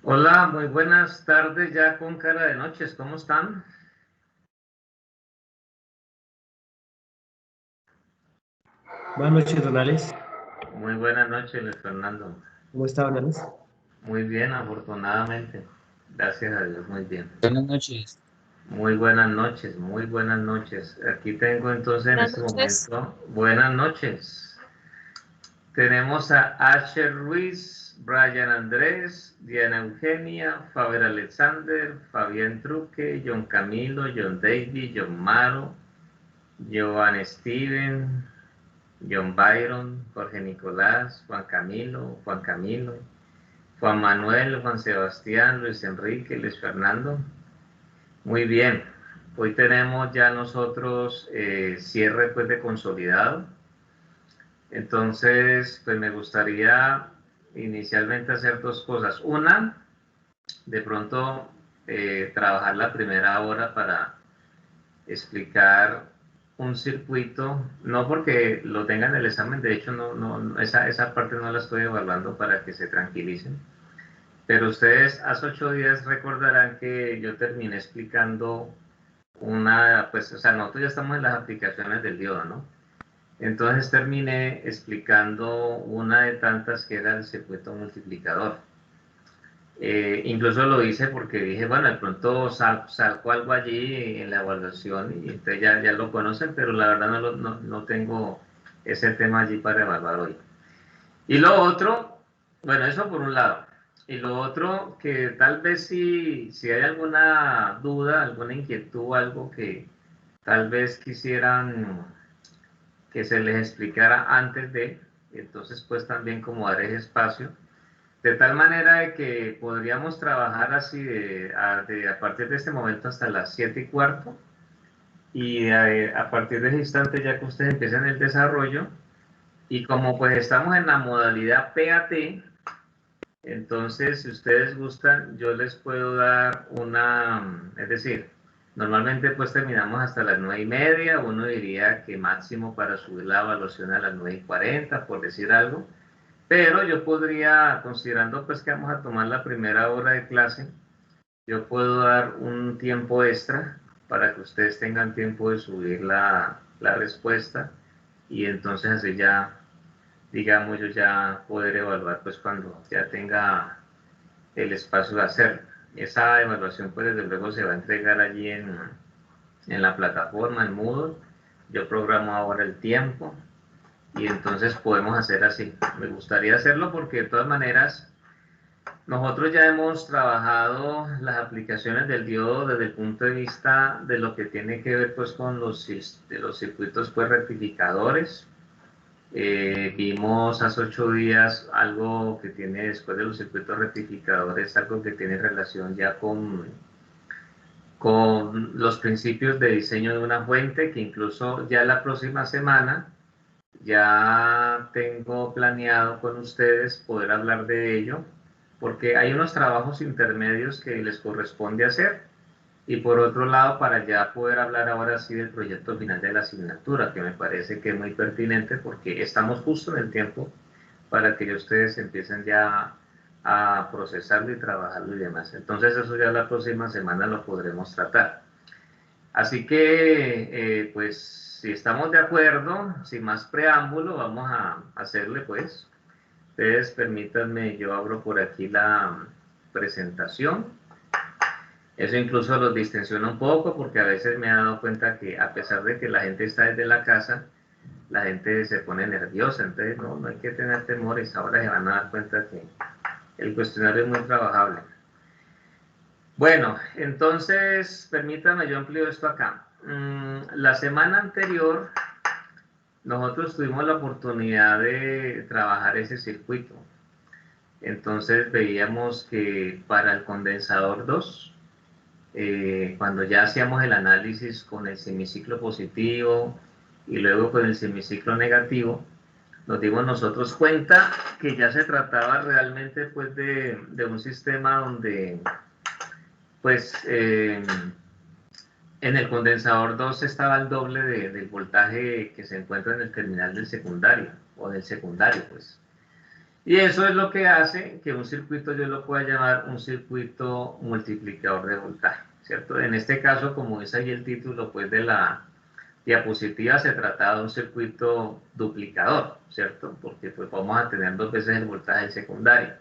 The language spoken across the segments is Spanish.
Hola, muy buenas tardes ya con cara de noches, ¿cómo están? Buenas noches, don Alex. Muy buenas noches, Luis Fernando. ¿Cómo está, don Alex? Muy bien, afortunadamente. Gracias a Dios, muy bien. Buenas noches. Muy buenas noches, muy buenas noches. Aquí tengo entonces en Buenas este noches. momento, buenas noches. Tenemos a Asher Ruiz, Brian Andrés, Diana Eugenia, Faber Alexander, Fabián Truque, John Camilo, John David, John Maro, Joan Steven, John Byron, Jorge Nicolás, Juan Camilo, Juan Manuel, Juan Sebastián, Luis Enrique, Luis Fernando. Muy bien, hoy tenemos ya nosotros cierre pues de consolidado. Entonces, pues me gustaría inicialmente hacer dos cosas. Una, de pronto trabajar la primera hora para explicar un circuito, no porque lo tengan en el examen, de hecho esa parte no la estoy evaluando para que se tranquilicen, pero ustedes hace 8 días recordarán que yo terminé explicando pues, o sea, nosotros ya estamos en las aplicaciones del diodo, ¿no? Entonces terminé explicando una de tantas que era el circuito multiplicador. Incluso lo hice porque dije, bueno, de pronto saco algo allí en la evaluación y entonces ya lo conocen, pero la verdad no tengo ese tema allí para evaluar hoy. Y lo otro, bueno, eso por un lado. Y lo otro, que tal vez si hay alguna duda, alguna inquietud, algo que tal vez quisieran que se les explicara antes de, entonces pues también como dar ese espacio de tal manera de que podríamos trabajar así a partir de este momento hasta las 7:15 y a partir de ese instante ya que ustedes empiecen el desarrollo y como pues estamos en la modalidad PAT, entonces si ustedes gustan yo les puedo dar es decir, normalmente pues terminamos hasta las 9:30, uno diría que máximo para subir la evaluación a las 9:40 por decir algo. Pero yo podría, considerando pues que vamos a tomar la primera hora de clase, yo puedo dar un tiempo extra para que ustedes tengan tiempo de subir la respuesta y entonces así ya, digamos, yo ya poder evaluar pues cuando ya tenga el espacio de hacerlo. Esa evaluación pues desde luego se va a entregar allí en la plataforma, en Moodle. Yo programo ahora el tiempo y entonces podemos hacer así. Me gustaría hacerlo porque de todas maneras nosotros ya hemos trabajado las aplicaciones del diodo desde el punto de vista de lo que tiene que ver pues con de los circuitos pues rectificadores. Vimos hace 8 días algo que tiene después de los circuitos rectificadores, algo que tiene relación ya con los principios de diseño de una fuente, que incluso ya la próxima semana ya tengo planeado con ustedes poder hablar de ello, porque hay unos trabajos intermedios que les corresponde hacer. Y por otro lado, para ya poder hablar ahora sí del proyecto final de la asignatura, que me parece que es muy pertinente porque estamos justo en el tiempo para que ustedes empiecen ya a procesarlo y trabajarlo y demás. Entonces eso ya la próxima semana lo podremos tratar. Así que, pues, si estamos de acuerdo, sin más preámbulo, vamos a hacerle, pues. Ustedes permítanme, yo abro por aquí la presentación. Eso incluso los distensiona un poco porque a veces me he dado cuenta que a pesar de que la gente está desde la casa, la gente se pone nerviosa. Entonces, no hay que tener temores. Ahora se van a dar cuenta que el cuestionario es muy trabajable. Bueno, entonces, permítame, yo amplío esto acá. La semana anterior, nosotros tuvimos la oportunidad de trabajar ese circuito. Entonces, veíamos que para el condensador 2, cuando ya hacíamos el análisis con el semiciclo positivo y luego con el semiciclo negativo, nos dimos nosotros cuenta que ya se trataba realmente pues de un sistema donde pues en el condensador 2 estaba el doble del voltaje que se encuentra en el terminal del secundario, o del secundario, pues. Y eso es lo que hace que un circuito yo lo pueda llamar un circuito multiplicador de voltaje, ¿cierto? En este caso, como dice ahí el título pues, de la diapositiva, se trata de un circuito duplicador, ¿cierto? Porque pues, vamos a tener 2 veces el voltaje secundario.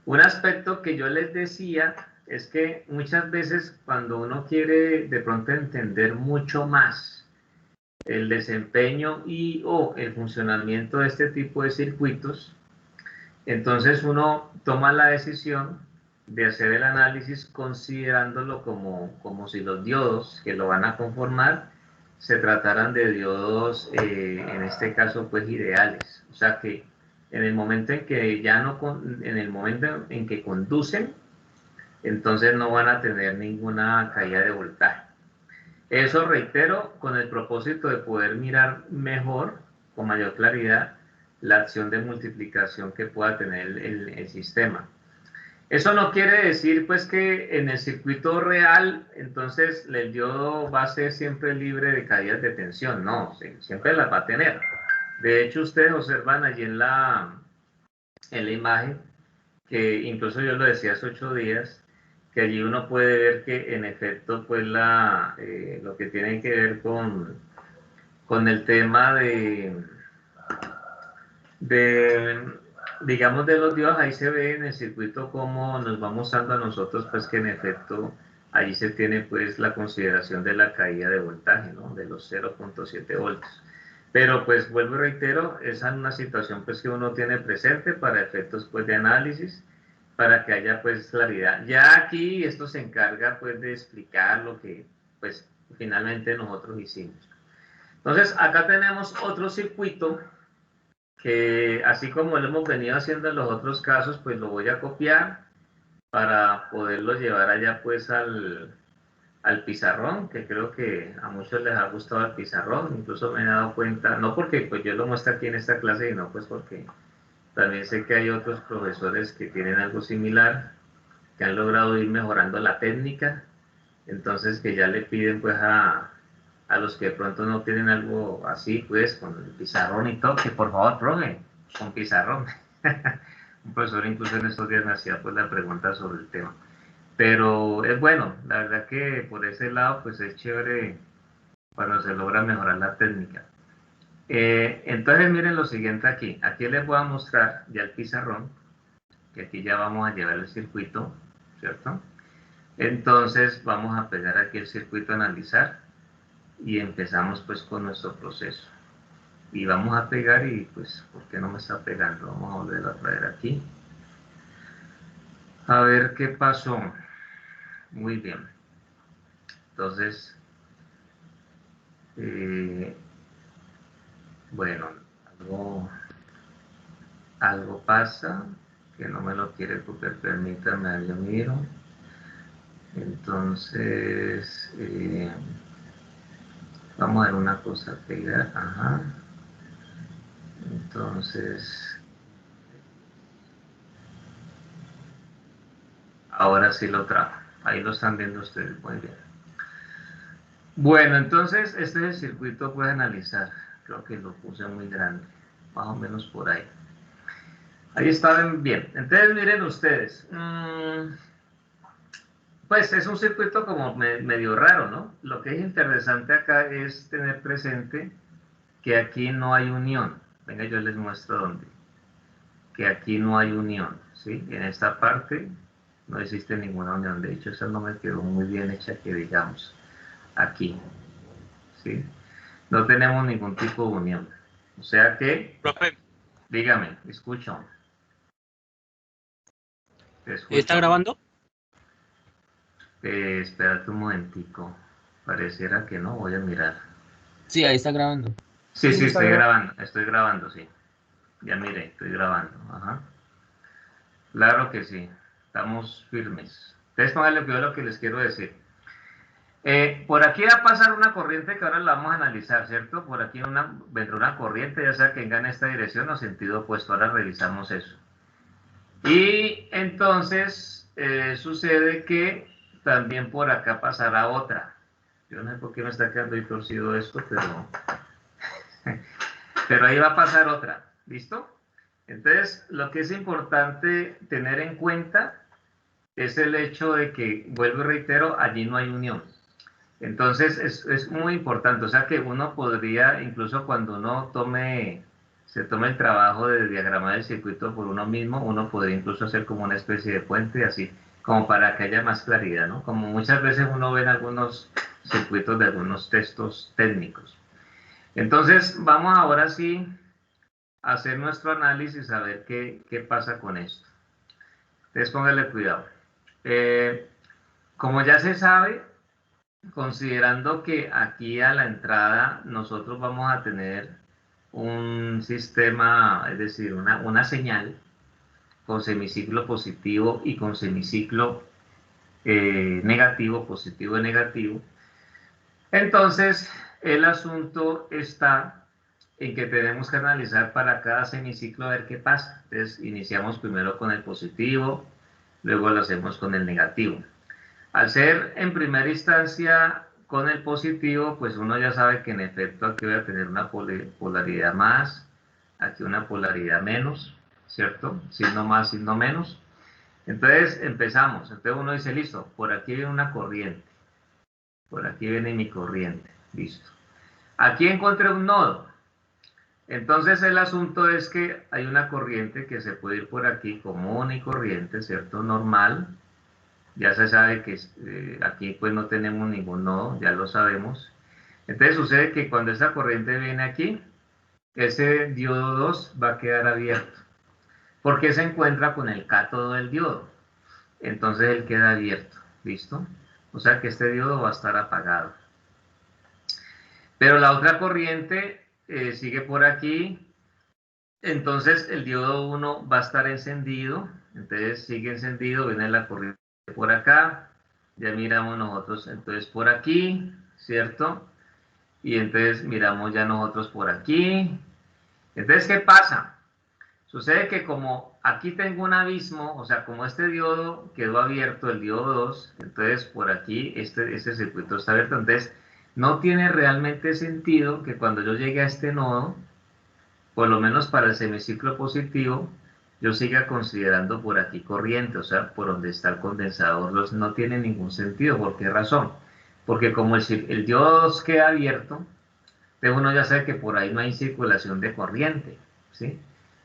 Un aspecto que yo les decía es que muchas veces cuando uno quiere de pronto entender mucho más el desempeño y o el funcionamiento de este tipo de circuitos, entonces uno toma la decisión de hacer el análisis considerándolo como si los diodos que lo van a conformar se trataran de diodos, en este caso, pues ideales. O sea que en el momento en que en el momento en que conducen, entonces no van a tener ninguna caída de voltaje. Eso, reitero, con el propósito de poder mirar mejor, con mayor claridad, la acción de multiplicación que pueda tener el sistema. Eso no quiere decir pues que en el circuito real, entonces el diodo va a ser siempre libre de caídas de tensión, no, siempre las va a tener. De hecho, ustedes observan allí en la imagen, que incluso yo lo decía hace 8 días, que allí uno puede ver que en efecto pues lo que tiene que ver con el tema de digamos de los diodos, ahí se ve en el circuito cómo nos va mostrando a nosotros pues que en efecto allí se tiene pues la consideración de la caída de voltaje, ¿no? De los 0.7 voltios. Pero pues vuelvo y reitero, esa es una situación pues que uno tiene presente para efectos pues de análisis, para que haya pues claridad. Ya aquí esto se encarga pues de explicar lo que pues finalmente nosotros hicimos. Entonces acá tenemos otro circuito que así como lo hemos venido haciendo en los otros casos, pues lo voy a copiar para poderlo llevar allá pues al pizarrón, que creo que a muchos les ha gustado el pizarrón, incluso me he dado cuenta, no porque pues yo lo muestre aquí en esta clase, sino pues porque también sé que hay otros profesores que tienen algo similar, que han logrado ir mejorando la técnica, entonces que ya le piden pues a los que de pronto no tienen algo así, pues con el pizarrón y todo, que por favor, profe, con pizarrón. Un profesor incluso en estos días me hacía pues la pregunta sobre el tema. Pero es bueno, la verdad que por ese lado pues es chévere cuando se logra mejorar la técnica. Entonces miren lo siguiente aquí. Aquí les voy a mostrar ya el pizarrón, que aquí ya vamos a llevar el circuito, ¿cierto? Entonces vamos a pegar aquí el circuito a analizar y empezamos pues con nuestro proceso. Y vamos a pegar y pues, ¿por qué no me está pegando? Vamos a volver a traer aquí. A ver qué pasó. Muy bien. Entonces, bueno, algo pasa que no me lo quiere copiar, permítanme, yo miro. Entonces, vamos a ver una cosa, pegar, ajá. Entonces, ahora sí lo trajo. Ahí lo están viendo ustedes, muy bien. Bueno, entonces este es el circuito, puede analizar. Creo que lo puse muy grande, más o menos por ahí. Ahí está bien. Entonces miren ustedes. Pues es un circuito como medio raro, ¿no? Lo que es interesante acá es tener presente que aquí no hay unión. Venga, yo les muestro dónde. Que aquí no hay unión, ¿sí? En esta parte no existe ninguna unión. De hecho, esa no me quedó muy bien hecha, que digamos. Aquí, ¿sí? No tenemos ningún tipo de unión. O sea que, Profe, dígame, escucho. Te escucho. ¿está grabando? Espérate un momentico. Pareciera que no, voy a mirar. Sí, ahí está grabando. Sí, estoy grabando, sí. Ya miré, estoy grabando. Ajá. Claro que sí, estamos firmes. Entonces, pónganle cuidado a lo que les quiero decir. Por aquí va a pasar una corriente que ahora la vamos a analizar, ¿cierto? Por aquí vendrá una corriente, ya sea que venga en esta dirección o sentido opuesto. Ahora revisamos eso. Y entonces sucede que también por acá pasará otra. Yo no sé por qué me está quedando ahí torcido esto, pero ahí va a pasar otra. ¿Listo? Entonces, lo que es importante tener en cuenta es el hecho de que, vuelvo y reitero, allí no hay unión. Entonces, es muy importante, o sea que uno podría, incluso cuando uno se tome el trabajo de diagramar el circuito por uno mismo, uno podría incluso hacer como una especie de puente, así, como para que haya más claridad, ¿no? Como muchas veces uno ve en algunos circuitos de algunos textos técnicos. Entonces, vamos ahora sí a hacer nuestro análisis, a ver qué pasa con esto. Entonces, póngale cuidado. Como ya se sabe, considerando que aquí a la entrada nosotros vamos a tener un sistema, es decir, una señal con semiciclo positivo y con semiciclo negativo, positivo y negativo. Entonces, el asunto está en que tenemos que analizar para cada semiciclo a ver qué pasa. Entonces, iniciamos primero con el positivo, luego lo hacemos con el negativo. Al ser en primera instancia con el positivo, pues uno ya sabe que en efecto aquí voy a tener una polaridad más, aquí una polaridad menos, ¿cierto? Signo más, signo menos. Entonces empezamos. Entonces uno dice, listo, por aquí viene una corriente. Por aquí viene mi corriente. Listo. Aquí encontré un nodo. Entonces el asunto es que hay una corriente que se puede ir por aquí común y corriente, ¿cierto? Normal. Ya se sabe que aquí pues no tenemos ningún nodo, ya lo sabemos. Entonces sucede que cuando esta corriente viene aquí, ese diodo 2 va a quedar abierto, porque se encuentra con el cátodo del diodo. Entonces él queda abierto, ¿listo? O sea que este diodo va a estar apagado. Pero la otra corriente sigue por aquí, entonces el diodo 1 va a estar encendido, entonces sigue encendido, viene la corriente por acá, ya miramos nosotros entonces por aquí, ¿cierto? Y entonces miramos ya nosotros por aquí. Entonces, ¿qué pasa? Sucede que como aquí tengo un abismo, o sea, como este diodo quedó abierto, el diodo 2, entonces por aquí este circuito está abierto, entonces no tiene realmente sentido que cuando yo llegue a este nodo, por lo menos para el semiciclo positivo, yo siga considerando por aquí corriente, o sea, por donde está el condensador, no tiene ningún sentido. ¿Por qué razón? Porque como el diodo 2 queda abierto, entonces uno ya sabe que por ahí no hay circulación de corriente, ¿sí?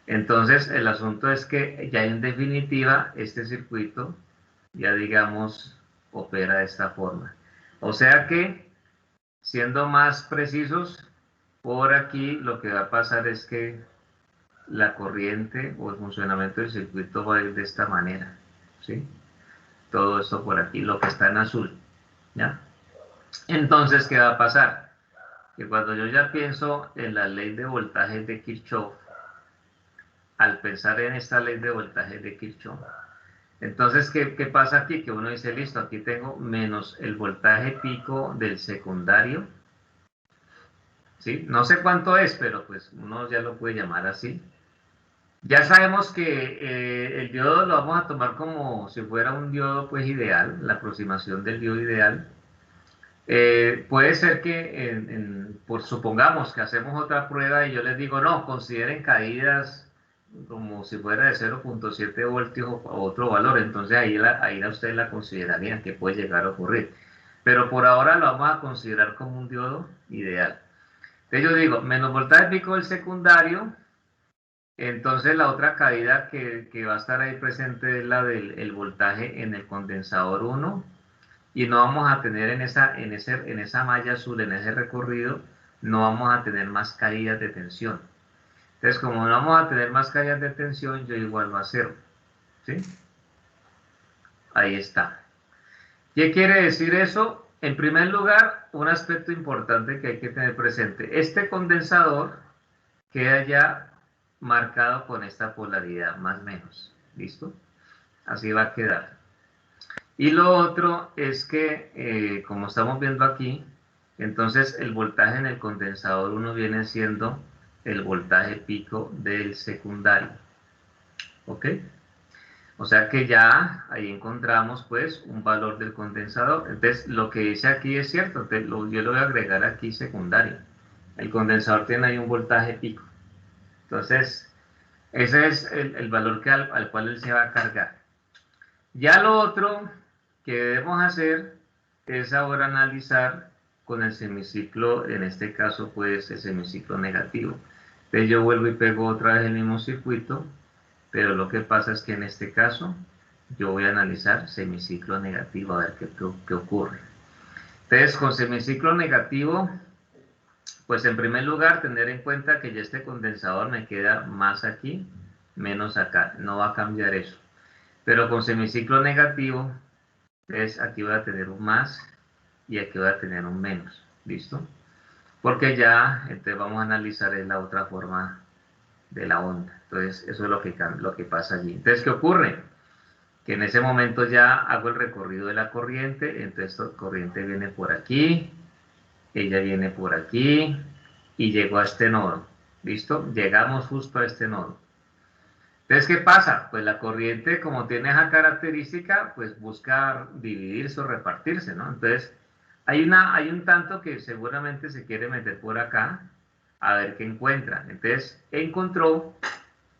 Entonces el asunto es que ya en definitiva este circuito ya digamos opera de esta forma. O sea que, siendo más precisos, por aquí lo que va a pasar es que la corriente o el funcionamiento del circuito va a ir de esta manera, ¿sí? Todo esto por aquí, lo que está en azul, ¿ya? Entonces, ¿qué va a pasar? Que cuando yo ya pienso en la ley de voltaje de Kirchhoff, al pensar en esta ley de voltaje de Kirchhoff, entonces, ¿qué pasa aquí? Que uno dice, listo, aquí tengo menos el voltaje pico del secundario, ¿sí? No sé cuánto es, pero pues uno ya lo puede llamar así. Ya sabemos que el diodo lo vamos a tomar como si fuera un diodo pues ideal, la aproximación del diodo ideal. Puede ser que, supongamos que hacemos otra prueba y yo les digo, no, consideren caídas como si fuera de 0.7 voltios o otro valor, entonces ahí ustedes la considerarían que puede llegar a ocurrir. Pero por ahora lo vamos a considerar como un diodo ideal. Entonces yo digo, menos voltaje pico del secundario, entonces la otra caída que va a estar ahí presente es la del voltaje en el condensador 1, y no vamos a tener en esa malla azul, en ese recorrido, no vamos a tener más caídas de tensión. Entonces, como no vamos a tener más caídas de tensión, yo igual va a cero, ¿sí? Ahí está. ¿Qué quiere decir eso? En primer lugar, un aspecto importante que hay que tener presente. Este condensador queda ya marcado con esta polaridad, más o menos. ¿Listo? Así va a quedar. Y lo otro es que, como estamos viendo aquí, entonces el voltaje en el condensador 1 viene siendo el voltaje pico del secundario. ¿Ok? O sea que ya ahí encontramos pues un valor del condensador. Entonces lo que dice aquí es cierto, entonces, yo lo voy a agregar aquí secundario. El condensador tiene ahí un voltaje pico. Entonces, Ese es el valor al cual él se va a cargar. Ya lo otro que debemos hacer es ahora analizar con el semiciclo, en este caso pues el semiciclo negativo. Entonces yo vuelvo y pego otra vez el mismo circuito, pero lo que pasa es que en este caso yo voy a analizar semiciclo negativo a ver qué ocurre. Entonces con semiciclo negativo, pues en primer lugar tener en cuenta que ya este condensador me queda más aquí, menos acá, no va a cambiar eso. Pero con semiciclo negativo, entonces aquí voy a tener un más y aquí voy a tener un menos, ¿listo? Porque ya, entonces vamos a analizar la otra forma de la onda. Entonces eso es lo que pasa allí. Entonces, ¿qué ocurre? Que en ese momento ya hago el recorrido de la corriente, entonces la corriente viene por aquí, ella viene por aquí y llegó a este nodo, ¿listo? Llegamos justo a este nodo. Entonces, ¿qué pasa? Pues la corriente, como tiene esa característica, pues busca dividirse o repartirse, ¿no? Entonces, hay un tanto que seguramente se quiere meter por acá a ver qué encuentra. Entonces, encontró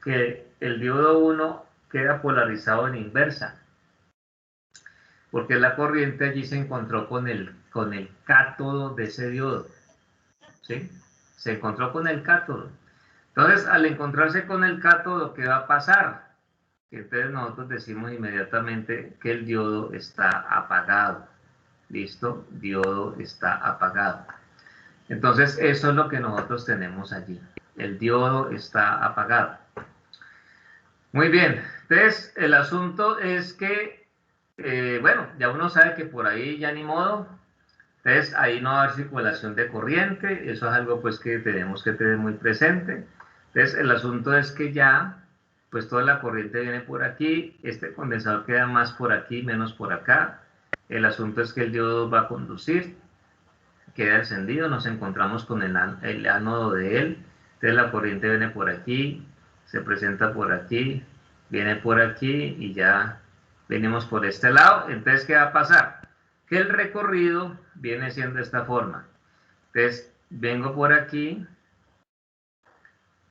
que el diodo 1 queda polarizado en inversa, porque la corriente allí se encontró con el cátodo de ese diodo, ¿sí? Se encontró con el cátodo. Entonces, al encontrarse con el cátodo, ¿qué va a pasar? Que entonces nosotros decimos inmediatamente que el diodo está apagado. ¿Listo? Diodo está apagado. Entonces, eso es lo que nosotros tenemos allí. El diodo está apagado. Muy bien. Entonces, el asunto es que, bueno, ya uno sabe que por ahí ya ni modo. Entonces, ahí no va a haber circulación de corriente. Eso es algo pues que tenemos que tener muy presente. Entonces, el asunto es que ya, pues toda la corriente viene por aquí. Este condensador queda más por aquí, menos por acá. El asunto es que el diodo va a conducir. Queda encendido. Nos encontramos con el ánodo de él. Entonces, la corriente viene por aquí, se presenta por aquí, viene por aquí y ya venimos por este lado. Entonces, ¿qué va a pasar? Que el recorrido viene siendo de esta forma. Entonces, vengo por aquí,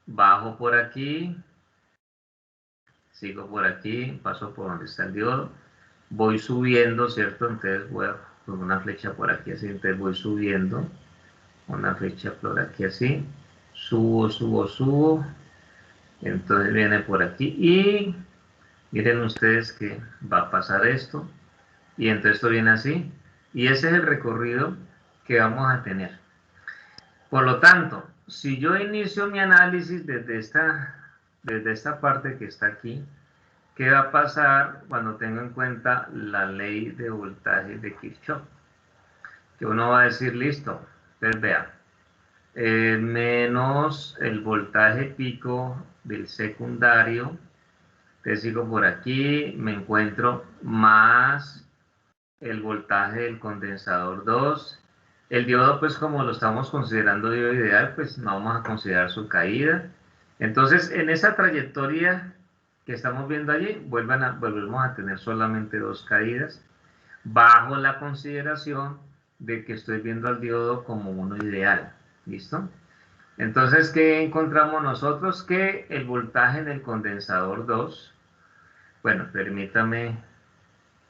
bajo por aquí, sigo por aquí, paso por donde está el diodo, voy subiendo, ¿cierto? Entonces voy a poner una flecha por aquí así, entonces voy subiendo, una flecha por aquí así, subo, subo, subo, entonces viene por aquí y miren ustedes que va a pasar esto, y entonces esto viene así, y ese es el recorrido que vamos a tener. Por lo tanto, si yo inicio mi análisis desde esta parte que está aquí, ¿qué va a pasar cuando tengo en cuenta la ley de voltaje de Kirchhoff? Que uno va a decir, listo, entonces vea, menos el voltaje pico del secundario, entonces sigo por aquí, me encuentro más el voltaje del condensador 2. El diodo, pues como lo estamos considerando diodo ideal, pues no vamos a considerar su caída. Entonces, en esa trayectoria que estamos viendo allí, volvemos a tener solamente dos caídas, bajo la consideración de que estoy viendo al diodo como uno ideal. ¿Listo? Entonces, ¿qué encontramos nosotros? Que el voltaje en el condensador 2, bueno, permítame,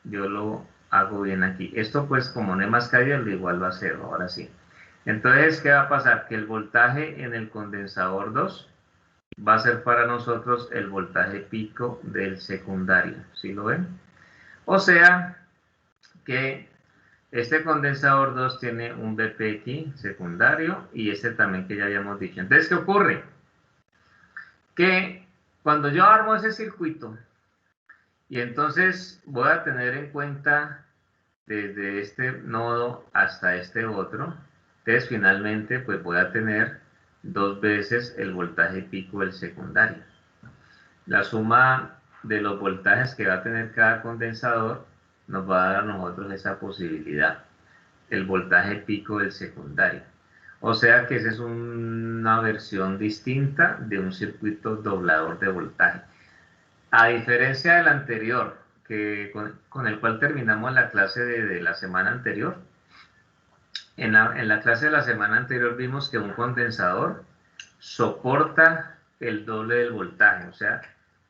yo lo hago bien aquí. Esto pues como no hay más caída, lo igual va a ser, ahora sí. Entonces, ¿qué va a pasar? Que el voltaje en el condensador 2 va a ser para nosotros el voltaje pico del secundario. ¿Sí lo ven? O sea que este condensador 2 tiene un VPX secundario y este también que ya habíamos dicho. Entonces, ¿qué ocurre? Que cuando yo armo ese circuito y entonces voy a tener en cuenta desde este nodo hasta este otro, entonces finalmente pues voy a tener dos veces el voltaje pico del secundario. La suma de los voltajes que va a tener cada condensador nos va a dar a nosotros esa posibilidad, el voltaje pico del secundario. O sea que esa es una versión distinta de un circuito doblador de voltaje. A diferencia del anterior, que con el cual terminamos la clase de la semana anterior, en la clase de la semana anterior vimos que un condensador soporta el doble del voltaje. O sea,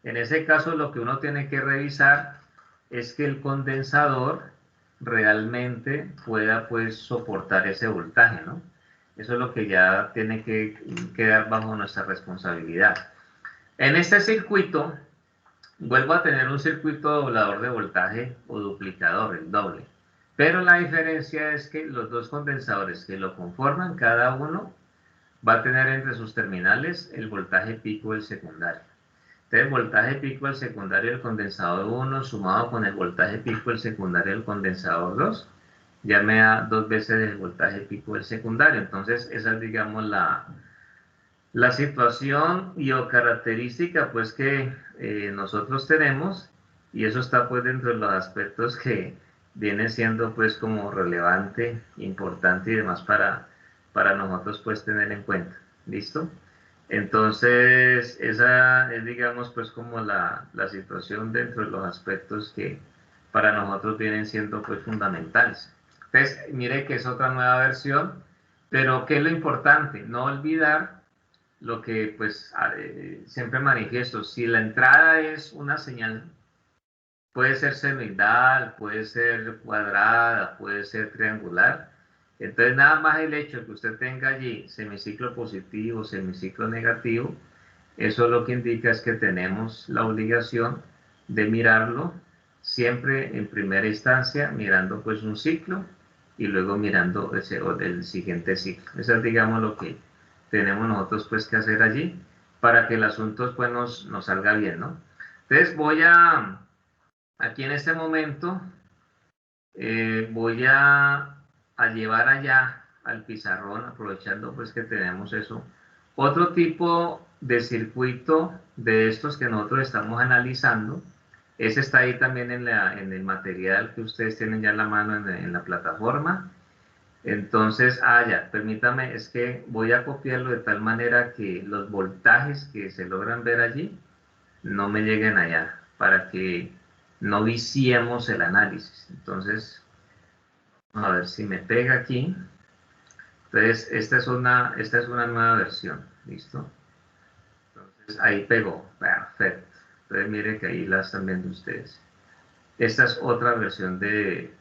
en ese caso lo que uno tiene que revisar es que el condensador realmente pueda pues soportar ese voltaje, ¿no? Eso es lo que ya tiene que quedar bajo nuestra responsabilidad. En este circuito, vuelvo a tener un circuito doblador de voltaje o duplicador, el doble. Pero la diferencia es que los dos condensadores que lo conforman, cada uno va a tener entre sus terminales el voltaje pico del secundario. Entonces, el voltaje pico del secundario del condensador 1 sumado con el voltaje pico del secundario del condensador 2, ya me da 2 veces el voltaje pico del secundario. Entonces, esa es, digamos, la situación y o característica pues que nosotros tenemos, y eso está pues dentro de los aspectos que viene siendo pues como relevante, importante y demás para nosotros pues tener en cuenta. ¿Listo? Entonces esa es digamos pues como la situación dentro de los aspectos que para nosotros vienen siendo pues fundamentales. Entonces mire que es otra nueva versión, pero ¿qué es lo importante? No olvidar lo que pues siempre manifiesto, si la entrada es una señal, puede ser senoidal, puede ser cuadrada, puede ser triangular, entonces nada más el hecho de que usted tenga allí semiciclo positivo, semiciclo negativo, eso lo que indica es que tenemos la obligación de mirarlo siempre en primera instancia, mirando pues un ciclo y luego mirando el siguiente ciclo. Eso es digamos lo que tenemos nosotros pues que hacer allí para que el asunto pues nos salga bien, ¿no? Entonces voy aquí en este momento, voy a llevar allá al pizarrón, aprovechando pues que tenemos eso, otro tipo de circuito de estos que nosotros estamos analizando. Ese está ahí también en el material que ustedes tienen ya en la mano en la plataforma. Entonces, ya, permítame, es que voy a copiarlo de tal manera que los voltajes que se logran ver allí no me lleguen allá, para que no viciemos el análisis. Entonces, a ver si me pega aquí. Entonces, esta es una nueva versión, ¿listo? Entonces, ahí pegó, perfecto. Entonces, mire que ahí la están viendo ustedes. Esta es otra versión de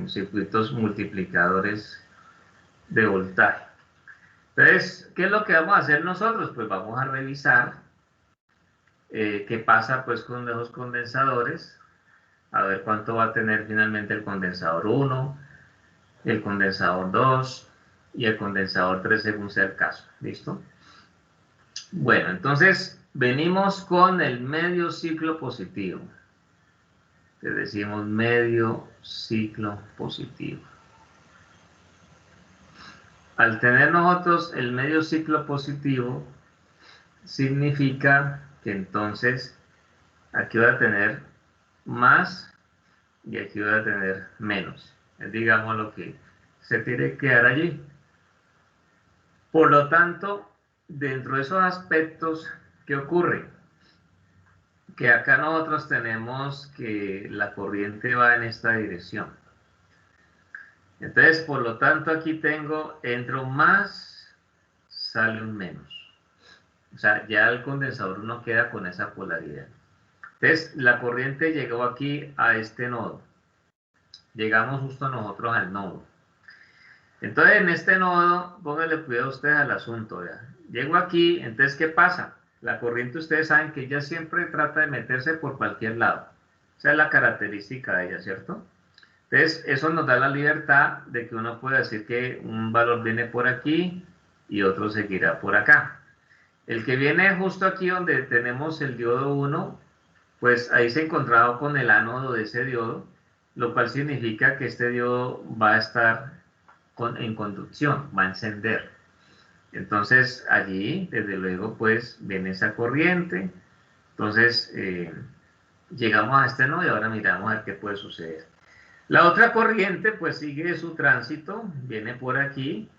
circuitos multiplicadores de voltaje. Entonces, ¿qué es lo que vamos a hacer nosotros? Pues vamos a revisar qué pasa pues con los condensadores, a ver cuánto va a tener finalmente el condensador 1, el condensador 2 y el condensador 3 según sea el caso. ¿Listo? Bueno, entonces venimos con el medio ciclo positivo. Le decimos medio ciclo positivo. Al tener nosotros el medio ciclo positivo, significa que entonces aquí voy a tener más y aquí voy a tener menos. Es digamos lo que se tiene que dar allí. Por lo tanto, dentro de esos aspectos, ¿qué ocurre? Que acá nosotros tenemos que la corriente va en esta dirección. Entonces, por lo tanto, aquí tengo, entro más, sale un menos. O sea, ya el condensador no queda con esa polaridad. Entonces, la corriente llegó aquí a este nodo. Llegamos justo nosotros al nodo. Entonces, en este nodo, pónganle cuidado ustedes al asunto. ¿Ya? Llego aquí, entonces, ¿qué pasa? La corriente, ustedes saben que ella siempre trata de meterse por cualquier lado. Esa es la característica de ella, ¿cierto? Entonces, eso nos da la libertad de que uno pueda decir que un valor viene por aquí y otro seguirá por acá. El que viene justo aquí donde tenemos el diodo 1, pues ahí se ha encontrado con el ánodo de ese diodo, lo cual significa que este diodo va a estar en conducción, va a encender. Entonces allí, desde luego, pues viene esa corriente. Entonces llegamos a este nodo y ahora miramos a ver qué puede suceder. La otra corriente pues sigue su tránsito, viene por aquí.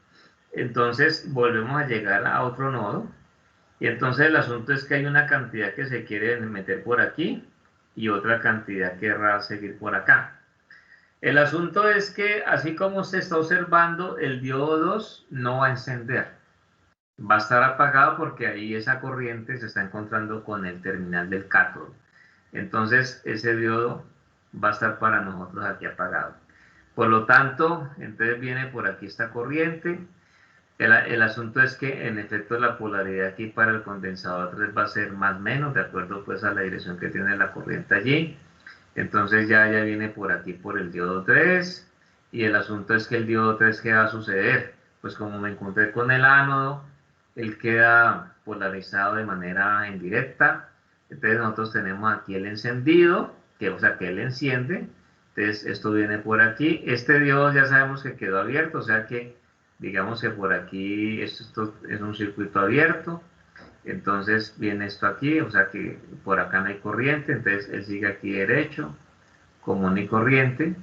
Entonces volvemos a llegar a otro nodo. Y entonces el asunto es que hay una cantidad que se quiere meter por aquí y otra cantidad que querrá seguir por acá. El asunto es que, así como se está observando, el diodo 2 no va a encender. va a estar apagado porque ahí esa corriente se está encontrando con el terminal del cátodo. Entonces ese diodo va a estar para nosotros aquí apagado. Por lo tanto, entonces viene por aquí esta corriente. El asunto es que en efecto la polaridad aquí para el condensador 3 va a ser más menos, de acuerdo pues a la dirección que tiene la corriente allí. Entonces ya viene por aquí por el diodo 3, y el asunto es que el diodo 3, ¿qué va a suceder? Pues como me encontré con el ánodo, él queda polarizado de manera indirecta. Entonces nosotros tenemos aquí el encendido, o sea que él enciende. Entonces esto viene por aquí. Este diodo ya sabemos que quedó abierto, o sea que digamos que por aquí esto es un circuito abierto. Entonces viene esto aquí, o sea que por acá no hay corriente, entonces él sigue aquí derecho, común y corriente.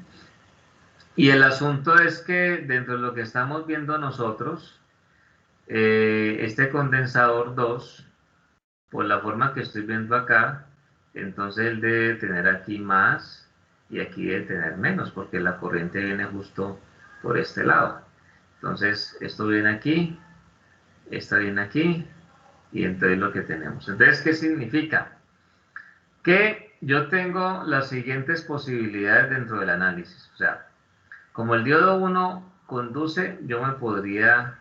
Y el asunto es que dentro de lo que estamos viendo nosotros, este condensador 2, por la forma que estoy viendo acá, entonces él debe tener aquí más y aquí debe tener menos, porque la corriente viene justo por este lado. Entonces esto viene aquí, esta viene aquí, y entonces lo que tenemos. Entonces, ¿qué significa? Que yo tengo las siguientes posibilidades dentro del análisis. O sea, como el diodo 1 conduce, yo me podría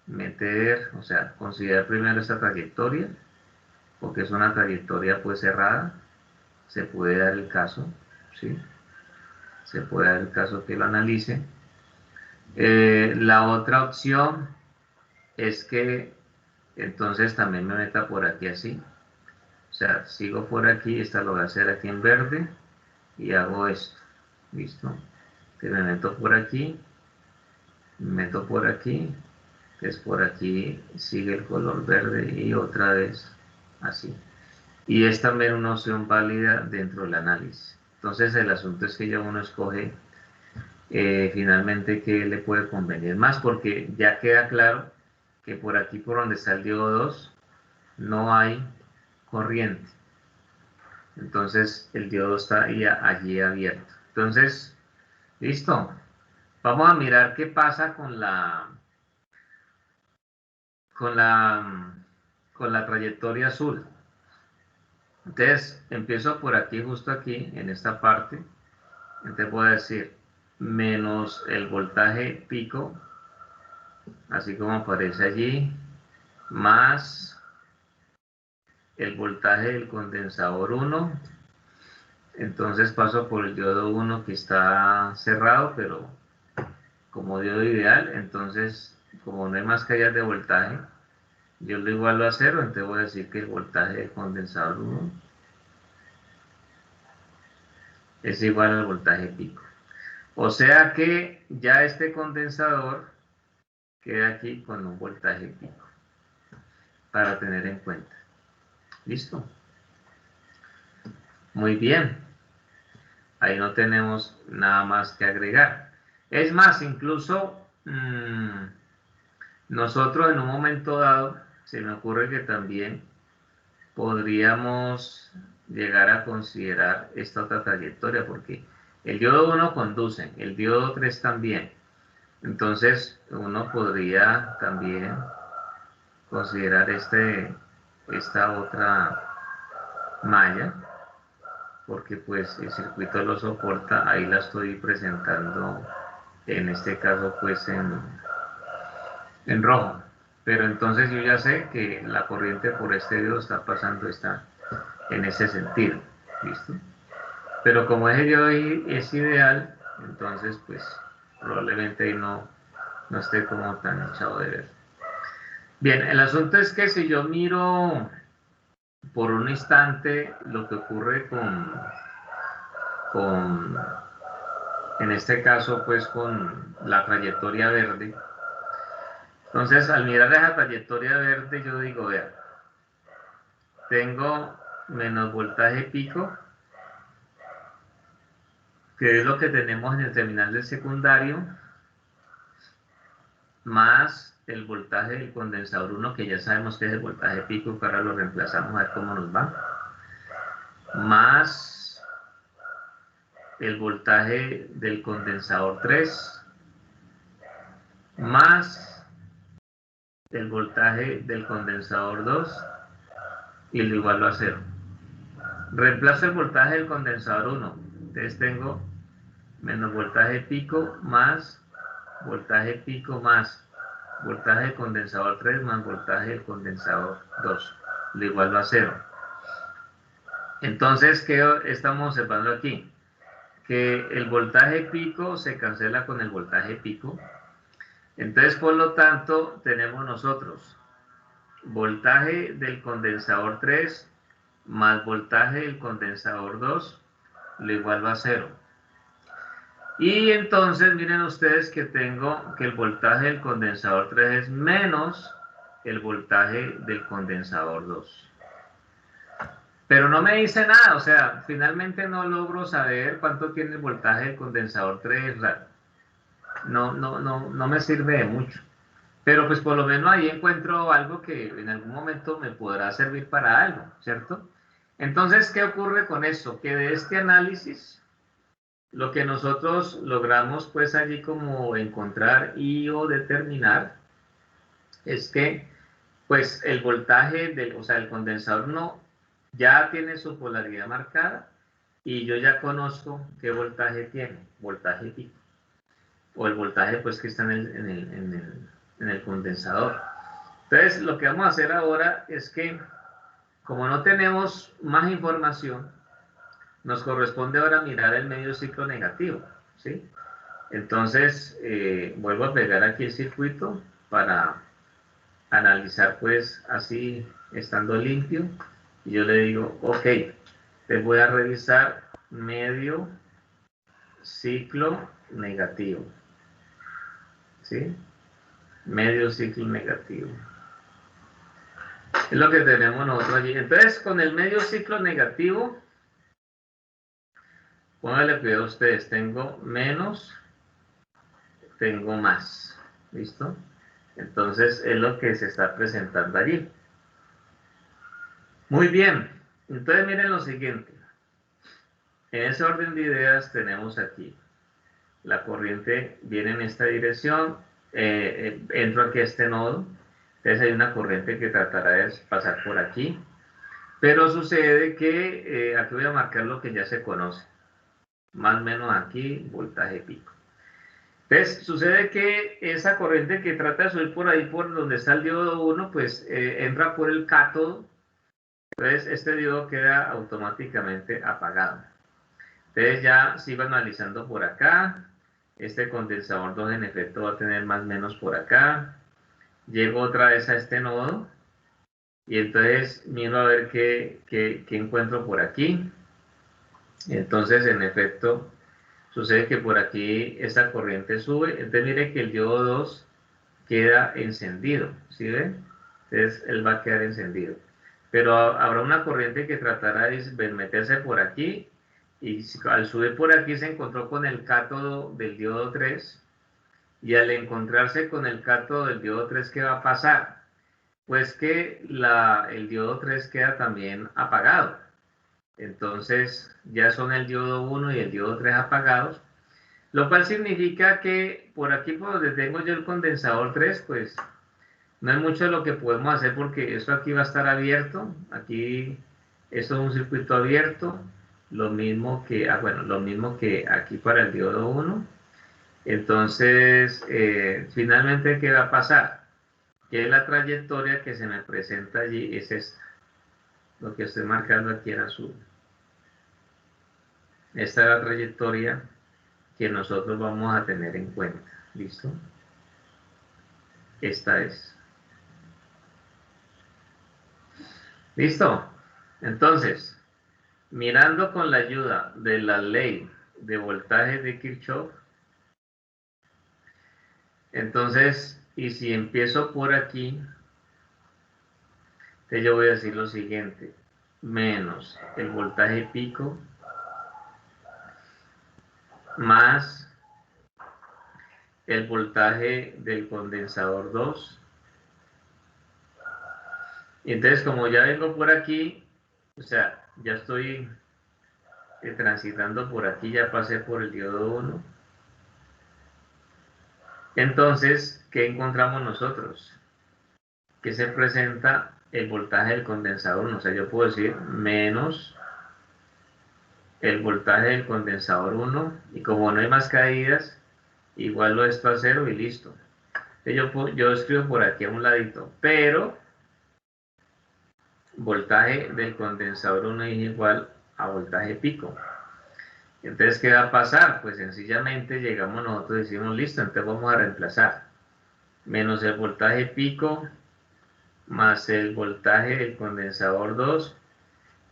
meter, o sea, considerar primero esta trayectoria, porque es una trayectoria pues cerrada. Se puede dar el caso, ¿sí? Se puede dar el caso que lo analice. La otra opción es que entonces también me meta por aquí así. O sea, sigo por aquí, esta lo voy a hacer aquí en verde y hago esto. ¿Listo? Que me meto por aquí, me meto por aquí, que es por aquí, sigue el color verde y otra vez así. Y es también una opción válida dentro del análisis. Entonces el asunto es que ya uno escoge finalmente qué le puede convenir más, porque ya queda claro que por aquí, por donde está el diodo 2, no hay corriente. Entonces el diodo está allí abierto. Entonces, listo. Vamos a mirar qué pasa con la, con la trayectoria azul. Entonces empiezo por aquí, justo aquí, en esta parte. Entonces voy a decir menos el voltaje pico, así como aparece allí, más el voltaje del condensador 1. Entonces paso por el diodo 1 que está cerrado, pero como diodo ideal. Entonces, como no hay más caídas de voltaje, yo lo igualo a 0, entonces voy a decir que el voltaje del condensador 1 es igual al voltaje pico. O sea que ya este condensador queda aquí con un voltaje pico, para tener en cuenta. ¿Listo? Muy bien. Ahí no tenemos nada más que agregar. Es más, incluso nosotros en un momento dado, se me ocurre que también podríamos llegar a considerar esta otra trayectoria, porque el diodo 1 conduce, el diodo 3 también. Entonces uno podría también considerar esta otra malla, porque pues el circuito lo soporta. Ahí la estoy presentando en este caso pues en rojo, pero entonces yo ya sé que la corriente por este diodo está pasando en ese sentido. ¿Listo? Pero como ese diodo es ideal, entonces pues probablemente ahí no esté como tan echado de ver. Bien, el asunto es que si yo miro por un instante lo que ocurre con en este caso pues con la trayectoria verde, entonces al mirar esa trayectoria verde yo digo, vea, tengo menos voltaje pico, que es lo que tenemos en el terminal del secundario, más el voltaje del condensador 1, que ya sabemos que es el voltaje pico, que ahora lo reemplazamos a ver cómo nos va, más el voltaje del condensador 3, más el voltaje del condensador 2 y lo igualo a 0. Reemplazo el voltaje del condensador 1. Entonces tengo menos voltaje pico más voltaje pico más voltaje del condensador 3 más voltaje del condensador 2. Lo igualo a 0. Entonces, ¿qué estamos observando aquí? Que el voltaje pico se cancela con el voltaje pico. Entonces, por lo tanto, tenemos nosotros voltaje del condensador 3 más voltaje del condensador 2 lo igual a 0. Y entonces miren ustedes que tengo que el voltaje del condensador 3 es menos el voltaje del condensador 2. Pero no me dice nada, o sea, finalmente no logro saber cuánto tiene el voltaje del condensador 3. No me sirve de mucho. Pero pues por lo menos ahí encuentro algo que en algún momento me podrá servir para algo, ¿cierto? Entonces, ¿qué ocurre con esto? Que de este análisis, lo que nosotros logramos pues allí como encontrar y o determinar es que pues el voltaje del, o sea, el condensador no ya tiene su polaridad marcada y yo ya conozco qué voltaje tiene, voltaje pico, o el voltaje pues que está en el condensador. Entonces, lo que vamos a hacer ahora es que, como no tenemos más información, nos corresponde ahora mirar el medio ciclo negativo, ¿sí? Entonces, vuelvo a pegar aquí el circuito para analizar, pues, así, estando limpio. Y yo le digo, ok, te voy a revisar medio ciclo negativo, ¿sí? Medio ciclo negativo. Es lo que tenemos nosotros allí. Entonces, con el medio ciclo negativo, póngale cuidado a ustedes, tengo menos, tengo más. ¿Listo? Entonces, es lo que se está presentando allí. Muy bien. Entonces, miren lo siguiente. En ese orden de ideas tenemos aquí. La corriente viene en esta dirección. Entro aquí a este nodo. Entonces, hay una corriente que tratará de pasar por aquí. Pero sucede que aquí voy a marcar lo que ya se conoce. Más o menos aquí, voltaje pico. Entonces, sucede que esa corriente que trata de subir por ahí, por donde está el diodo 1, pues entra por el cátodo. Entonces, este diodo queda automáticamente apagado. Entonces, ya sigo analizando por acá. Este condensador 2 en efecto va a tener más o menos por acá. Llego otra vez a este nodo. Y entonces miro a ver qué encuentro por aquí. Entonces, en efecto, sucede que por aquí esta corriente sube. Entonces, mire que el diodo 2 queda encendido. ¿Sí ven? Entonces, él va a quedar encendido. Pero habrá una corriente que tratará de meterse por aquí. Y al subir por aquí se encontró con el cátodo del diodo 3. Y al encontrarse con el cátodo del diodo 3, ¿qué va a pasar? Pues que el diodo 3 queda también apagado. Entonces ya son el diodo 1 y el diodo 3 apagados, lo cual significa que por aquí por donde tengo yo el condensador 3, pues no hay mucho de lo que podemos hacer porque esto aquí va a estar abierto. Aquí esto es un circuito abierto, lo mismo que, bueno, lo mismo que aquí para el diodo 1. Entonces, finalmente, ¿qué va a pasar? Que la trayectoria que se me presenta allí es esta, lo que estoy marcando aquí en azul. Esta es la trayectoria que nosotros vamos a tener en cuenta. ¿Listo? Esta es. ¿Listo? Entonces, mirando con la ayuda de la ley de voltaje de Kirchhoff, entonces, y si empiezo por aquí, entonces yo voy a decir lo siguiente, menos el voltaje pico más el voltaje del condensador 2. Y entonces, como ya vengo por aquí, o sea, ya estoy transitando por aquí, ya pasé por el diodo 1. Entonces, ¿qué encontramos nosotros? que se presenta el voltaje del condensador 1. O sea, yo puedo decir menos el voltaje del condensador 1, y como no hay más caídas, igualo esto a 0 y listo. Yo escribo por aquí a un ladito, pero voltaje del condensador 1 es igual a voltaje pico. Entonces, ¿qué va a pasar? Pues sencillamente llegamos nosotros y decimos, listo, entonces vamos a reemplazar menos el voltaje pico más el voltaje del condensador 2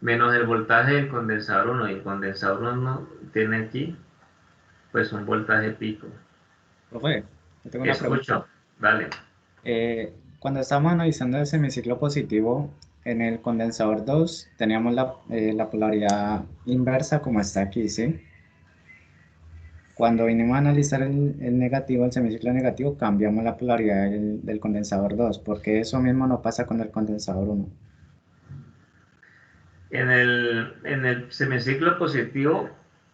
menos el voltaje del condensador 1, y el condensador 1 tiene aquí pues un voltaje pico. Profe, yo tengo una pregunta. Escucho, dale. Cuando estábamos analizando el semiciclo positivo, en el condensador 2 teníamos la polaridad inversa como está aquí, ¿sí? Cuando vinimos a analizar el negativo, el semiciclo negativo, cambiamos la polaridad del condensador 2, porque eso mismo no pasa con el condensador 1. En el semiciclo positivo,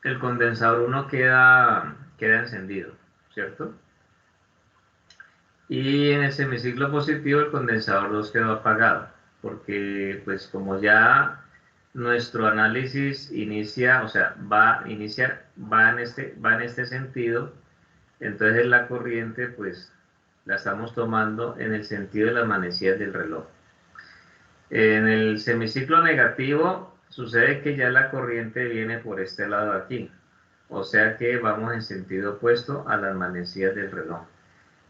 el condensador 1 queda encendido, ¿cierto? Y en el semiciclo positivo, el condensador 2 quedó apagado, porque pues como ya nuestro análisis inicia, o sea, va en este sentido, entonces la corriente pues la estamos tomando en el sentido de las manecillas del reloj. En el semiciclo negativo sucede que ya la corriente viene por este lado de aquí, o sea que vamos en sentido opuesto a las manecillas del reloj,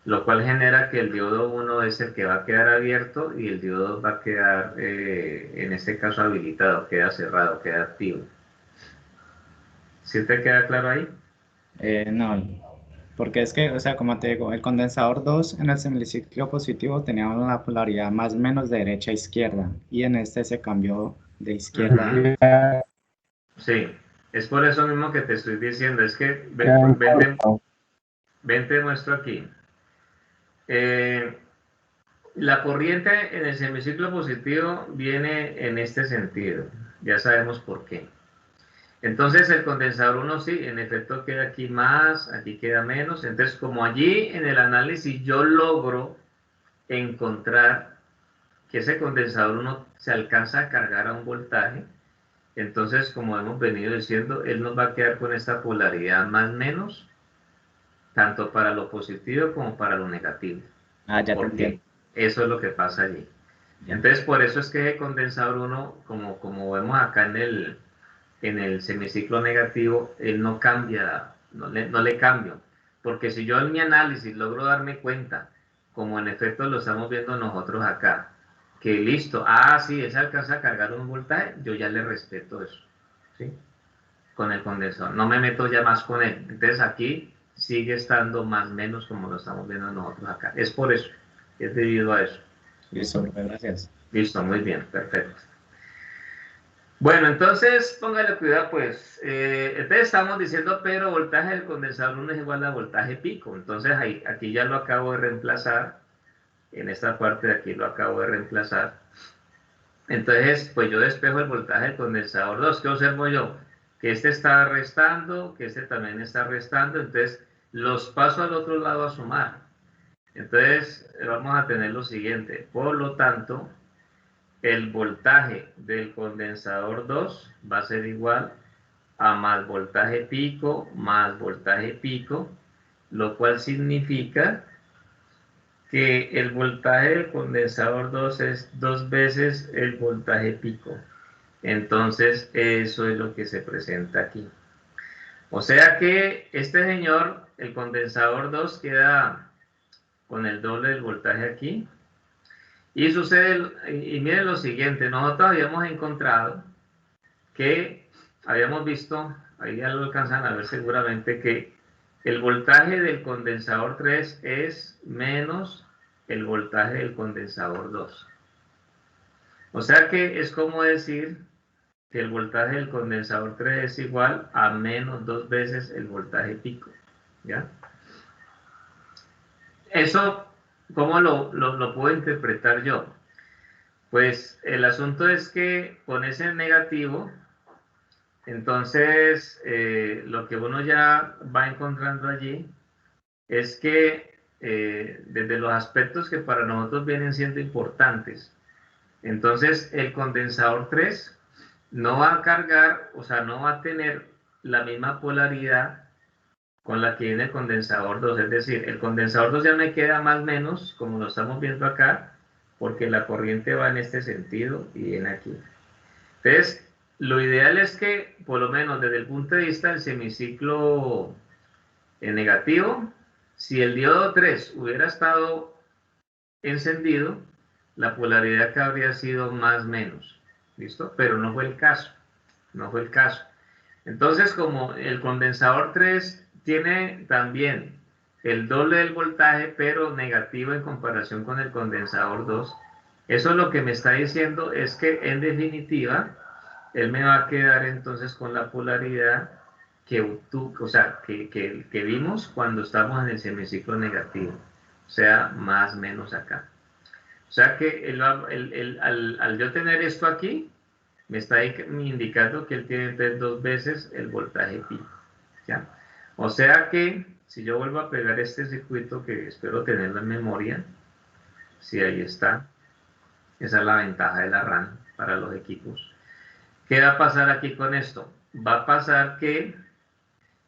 lo cual genera que el diodo 1 es el que va a quedar abierto y el diodo 2 va a quedar, en este caso, habilitado, queda cerrado, queda activo. ¿Sí te queda claro ahí? No, porque es que, o sea, como te digo, el condensador 2 en el semiciclo positivo tenía una polaridad más o menos de derecha a izquierda, y en este se cambió de izquierda a... Sí, es por eso mismo que te estoy diciendo, es que ven, te muestro aquí. La corriente en el semiciclo positivo viene en este sentido, ya sabemos por qué. Entonces el condensador 1 sí, en efecto queda aquí más, aquí queda menos. Entonces, como allí en el análisis yo logro encontrar que ese condensador 1 se alcanza a cargar a un voltaje, entonces, como hemos venido diciendo, él nos va a quedar con esta polaridad más menos, tanto para lo positivo como para lo negativo. Ah, ya te Porque entiendo. eso es lo que pasa allí. Ya. Entonces, por eso es que el condensador 1, como vemos acá en el semiciclo negativo, él no cambia, no le cambio. Porque si yo en mi análisis logro darme cuenta, como en efecto lo estamos viendo nosotros acá, que listo, sí, él se alcanza a cargar un voltaje, yo ya le respeto eso, ¿sí? Con el condensador, no me meto ya más con él. Entonces aquí sigue estando más o menos como lo estamos viendo nosotros acá. Es por eso, es debido a eso. Listo, profe, gracias. Listo, muy bien, perfecto. Bueno, entonces póngale cuidado, pues. Entonces estamos diciendo, pero voltaje del condensador 1 es igual a voltaje pico. Entonces aquí ya lo acabo de reemplazar. En esta parte de aquí lo acabo de reemplazar. Entonces, pues yo despejo el voltaje del condensador 2. ¿Qué observo yo? Que este está restando, que este también está restando. Entonces, los paso al otro lado a sumar. Entonces, vamos a tener lo siguiente. Por lo tanto, el voltaje del condensador 2 va a ser igual a más voltaje pico, lo cual significa que el voltaje del condensador 2 es 2 veces el voltaje pico. Entonces, eso es lo que se presenta aquí. O sea que este señor, el condensador 2, queda con el doble del voltaje aquí. Y sucede, y miren lo siguiente, nosotros habíamos encontrado que, habíamos visto, ahí ya lo alcanzan a ver seguramente, que el voltaje del condensador 3 es menos el voltaje del condensador 2. O sea que es como decir que el voltaje del condensador 3 es igual a menos 2 veces el voltaje pico, ¿ya? Eso, ¿cómo lo puedo interpretar yo? Pues el asunto es que con ese negativo, entonces lo que uno ya va encontrando allí es que desde los aspectos que para nosotros vienen siendo importantes. Entonces, el condensador 3 no va a cargar, o sea, no va a tener la misma polaridad con la que viene el condensador 2. Es decir, el condensador 2 ya me queda más o menos, como lo estamos viendo acá, porque la corriente va en este sentido y viene aquí. Entonces, lo ideal es que, por lo menos desde el punto de vista del semiciclo negativo, si el diodo 3 hubiera estado encendido, la polaridad que habría sido más menos, ¿listo? Pero no fue el caso, no fue el caso. Entonces, como el condensador 3 tiene también el doble del voltaje, pero negativo en comparación con el condensador 2, eso lo que me está diciendo es que, en definitiva, él me va a quedar entonces con la polaridad que vimos cuando estamos en el semiciclo negativo, o sea, más o menos acá. O sea que al yo tener esto aquí, me está indicando que él tiene entonces 2 veces el voltaje pico, ¿ya? O sea que, si yo vuelvo a pegar este circuito, que espero tenerlo en memoria, si ahí está, esa es la ventaja de la RAM para los equipos. ¿Qué va a pasar aquí con esto? Va a pasar que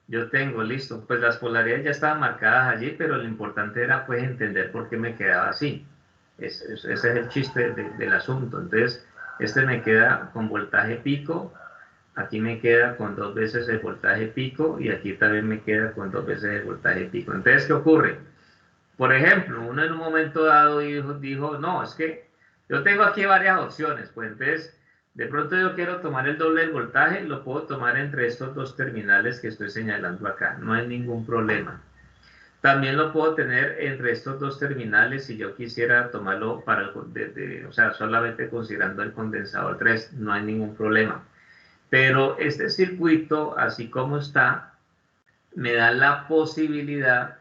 yo tengo, listo, pues las polaridades ya estaban marcadas allí, pero lo importante era pues entender por qué me quedaba así. Ese es el chiste del asunto. Entonces, este me queda con voltaje pico, aquí me queda con 2 veces el voltaje pico y aquí también me queda con 2 veces el voltaje pico. Entonces, ¿qué ocurre? Por ejemplo, uno en un momento dado dijo, no, es que yo tengo aquí varias opciones, pues entonces, de pronto yo quiero tomar el doble del voltaje, lo puedo tomar entre estos dos terminales que estoy señalando acá, no hay ningún problema. También lo puedo tener entre estos dos terminales si yo quisiera tomarlo o sea, solamente considerando el condensador 3, no hay ningún problema. Pero este circuito, así como está, me da la posibilidad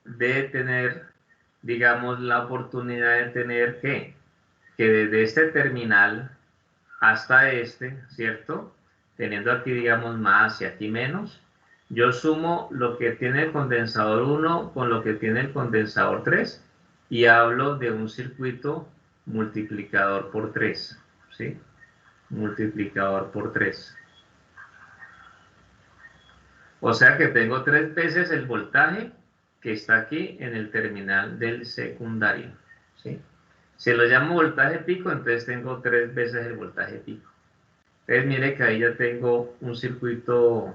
de tener, digamos, la oportunidad de tener que desde este terminal hasta este, ¿cierto? Teniendo aquí, digamos, más y aquí menos, yo sumo lo que tiene el condensador 1 con lo que tiene el condensador 3 y hablo de un circuito multiplicador por 3, ¿sí? Multiplicador por 3. O sea que tengo 3 veces el voltaje que está aquí en el terminal del secundario, ¿sí? Si lo llamo voltaje pico, entonces tengo 3 veces el voltaje pico. Entonces mire que ahí ya tengo un circuito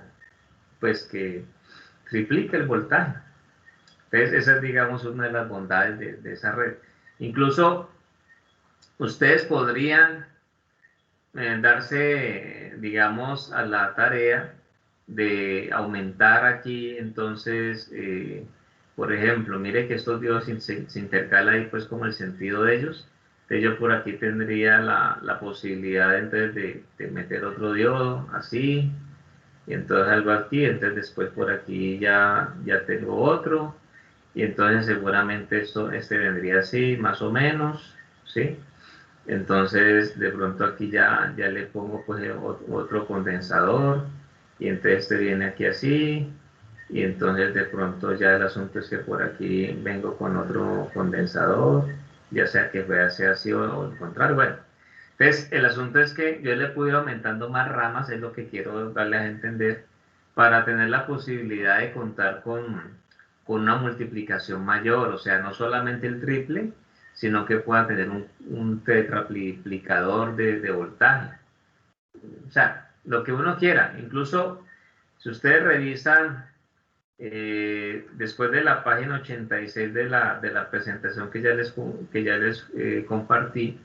pues que triplica el voltaje. Entonces esa es, digamos, una de las bondades de esa red. Incluso ustedes podrían darse, digamos, a la tarea de aumentar aquí, entonces, por ejemplo, mire que estos diodos se intercalan ahí pues como el sentido de ellos. Entonces yo por aquí tendría la posibilidad entonces de meter otro diodo, así, y entonces algo aquí, entonces después por aquí ya tengo otro, y entonces seguramente este vendría así, más o menos, ¿sí? Entonces de pronto aquí ya le pongo pues otro condensador y entonces este viene aquí así y entonces de pronto ya el asunto es que por aquí vengo con otro condensador, ya sea que sea así o lo contrario. Bueno, entonces el asunto es que yo le puedo ir aumentando más ramas, es lo que quiero darles a entender, para tener la posibilidad de contar con una multiplicación mayor, o sea, no solamente el triple, sino que pueda tener un tetraplicador de voltaje. O sea, lo que uno quiera. Incluso, si ustedes revisan después de la página 86 de la presentación que ya les compartí,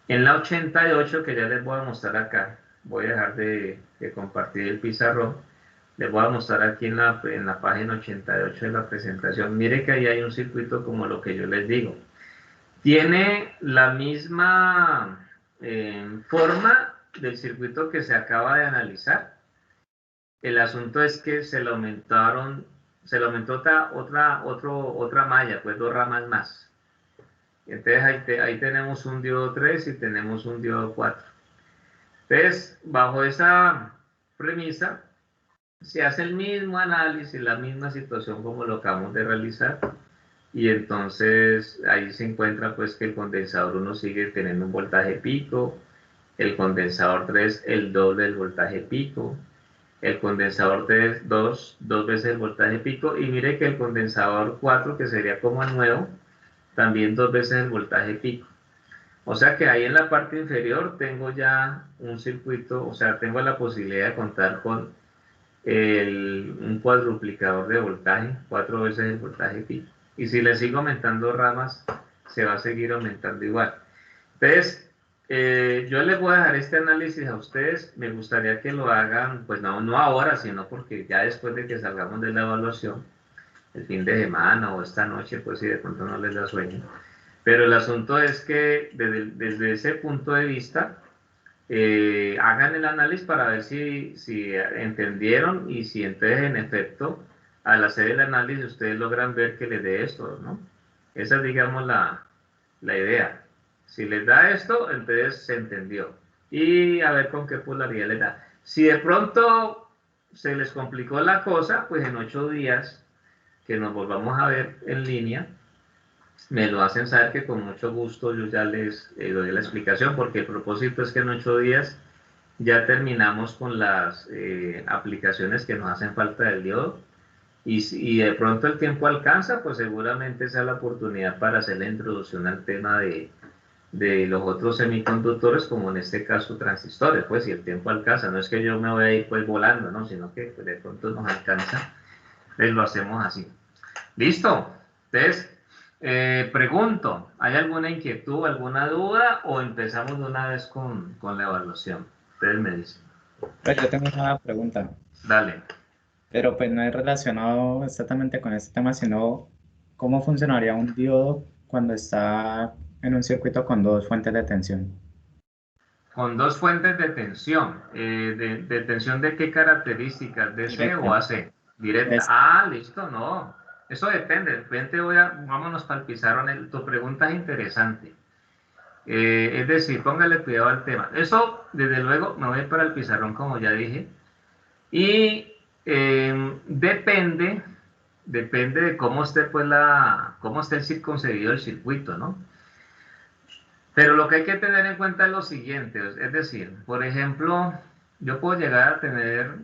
en la 88, que ya les voy a mostrar acá, voy a dejar de compartir el pizarrón, les voy a mostrar aquí en la página 88 de la presentación. Mire que ahí hay un circuito como lo que yo les digo. Tiene la misma forma del circuito que se acaba de analizar. El asunto es que se le aumentó otra malla, pues 2 ramas más. Entonces ahí tenemos un diodo 3 y tenemos un diodo 4. Entonces, bajo esa premisa, se hace el mismo análisis, la misma situación como lo acabamos de realizar, y entonces ahí se encuentra pues que el condensador 1 sigue teniendo un voltaje pico, el condensador 3 el doble del voltaje pico, el condensador 3 dos veces el voltaje pico, y mire que el condensador 4, que sería como el nuevo, también dos veces el voltaje pico. O sea que ahí en la parte inferior tengo ya un circuito, o sea, tengo la posibilidad de contar con un cuadruplicador de voltaje, 4 veces el voltaje pico. Y si le sigo aumentando ramas, se va a seguir aumentando igual. Entonces, yo les voy a dejar este análisis a ustedes. Me gustaría que lo hagan, pues no ahora, sino porque ya después de que salgamos de la evaluación, el fin de semana o esta noche, pues si de pronto no les da sueño. Pero el asunto es que desde ese punto de vista, hagan el análisis para ver si entendieron y si entonces en efecto al hacer el análisis ustedes logran ver que les dé esto, ¿no? Esa es digamos la idea. Si les da esto, entonces se entendió. Y a ver con qué polaridad les da. Si de pronto se les complicó la cosa, pues en 8 días que nos volvamos a ver en línea, me lo hacen saber que con mucho gusto yo ya les doy la explicación, porque el propósito es que en 8 días ya terminamos con las aplicaciones que nos hacen falta del diodo, y si de pronto el tiempo alcanza, pues seguramente esa es la oportunidad para hacer la introducción al tema de los otros semiconductores, como en este caso transistores. Pues si el tiempo alcanza, no es que yo me voy a ir pues volando, ¿no? Sino que pues, de pronto nos alcanza, pues lo hacemos así. ¿Listo? Entonces, pregunto, ¿hay alguna inquietud, alguna duda o empezamos de una vez con la evaluación? Ustedes me dicen. Pues yo tengo una pregunta, Dale. pero pues no es relacionado exactamente con este tema, sino cómo funcionaría un diodo cuando está en un circuito con dos fuentes de tensión. Con dos fuentes de tensión. ¿De tensión de qué características? ¿DC o Directa. AC? Directa. Es, Ah, listo, no. Eso depende. De repente vámonos para el pizarrón. Tu pregunta es interesante. Es decir, póngale cuidado al tema. Eso, desde luego, me voy para el pizarrón, como ya dije. Y depende de cómo esté, pues, cómo esté el circuncebido del circuito, ¿no? Pero lo que hay que tener en cuenta es lo siguiente, es decir, por ejemplo, yo puedo llegar a tener,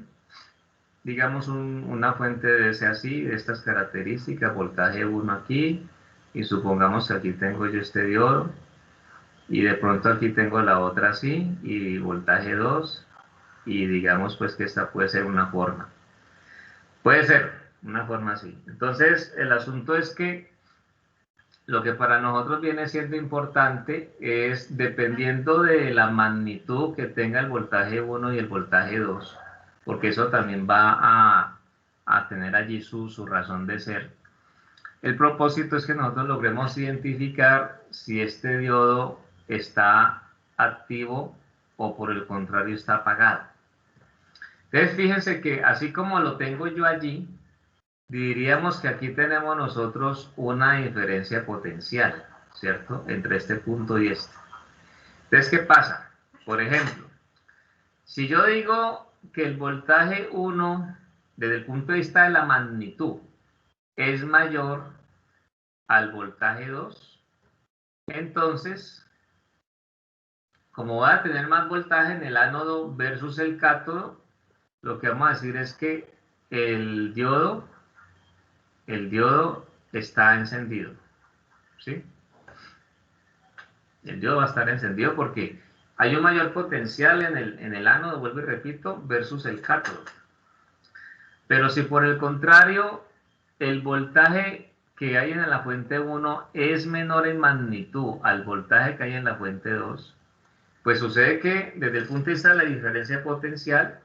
digamos, una fuente de ese así, de estas características, voltaje 1 aquí, y supongamos que aquí tengo yo este diodo, y de pronto aquí tengo la otra así, y voltaje 2, y digamos pues que esta puede ser una forma. Puede ser una forma así. Entonces, el asunto es que lo que para nosotros viene siendo importante es, dependiendo de la magnitud que tenga el voltaje 1 y el voltaje 2, porque eso también va a tener allí su razón de ser. El propósito es que nosotros logremos identificar si este diodo está activo o por el contrario está apagado. Entonces fíjense que así como lo tengo yo allí, diríamos que aquí tenemos nosotros una diferencia potencial, ¿cierto? Entre este punto y este. Entonces, ¿qué pasa? Por ejemplo, si yo digo que el voltaje 1, desde el punto de vista de la magnitud, es mayor al voltaje 2, entonces, como voy a tener más voltaje en el ánodo versus el cátodo, lo que vamos a decir es que el diodo está encendido, ¿sí? El diodo va a estar encendido porque hay un mayor potencial en el ánodo, vuelvo y repito, versus el cátodo. Pero si por el contrario el voltaje que hay en la fuente 1 es menor en magnitud al voltaje que hay en la fuente 2, pues sucede que desde el punto de vista de la diferencia potencial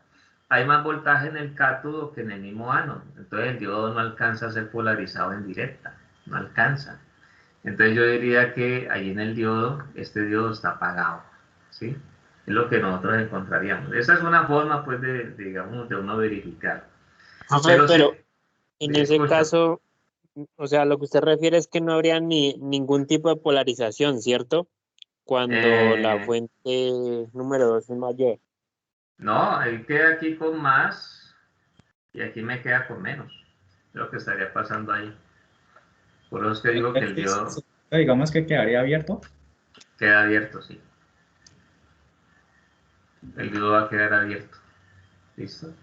hay más voltaje en el cátodo que en el mismo ánodo. Entonces el diodo no alcanza a ser polarizado en directa, no alcanza. Entonces yo diría que ahí en el diodo, este diodo está apagado, ¿sí? Es lo que nosotros encontraríamos. Esa es una forma, pues, digamos, de uno verificar. Profe, Pero sí, pero en ese escucho. caso, o sea, lo que usted refiere es que no habría ningún tipo de polarización, ¿cierto? Cuando la Eh, fuente número 2 es mayor. no, él queda aquí con más y aquí me queda con menos. Es lo que estaría pasando ahí. Por eso es que digo que el diodo Digamos que quedaría abierto. queda abierto, sí. El diodo va a quedar abierto. ¿Listo?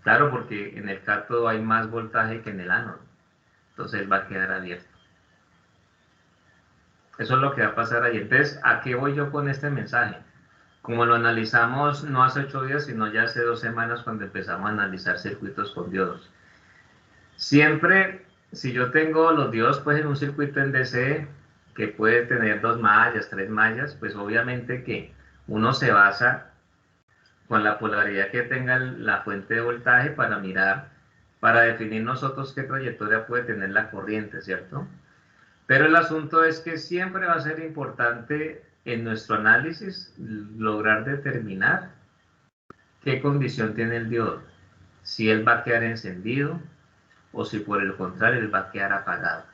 Claro, porque en el cátodo hay más voltaje que en el ánodo. Entonces él va a quedar abierto. Eso es lo que va a pasar ahí. Entonces, ¿a qué voy yo con este mensaje? Como lo analizamos no hace 8 días, sino ya hace 2 semanas cuando empezamos a analizar circuitos con diodos. Siempre, si yo tengo los diodos pues en un circuito en DC que puede tener 2 mallas, 3 mallas, pues obviamente que uno se basa con la polaridad que tenga la fuente de voltaje para mirar, para definir nosotros qué trayectoria puede tener la corriente, ¿cierto? Pero el asunto es que siempre va a ser importante en nuestro análisis lograr determinar qué condición tiene el diodo, si él va a quedar encendido o si por el contrario él va a quedar apagado.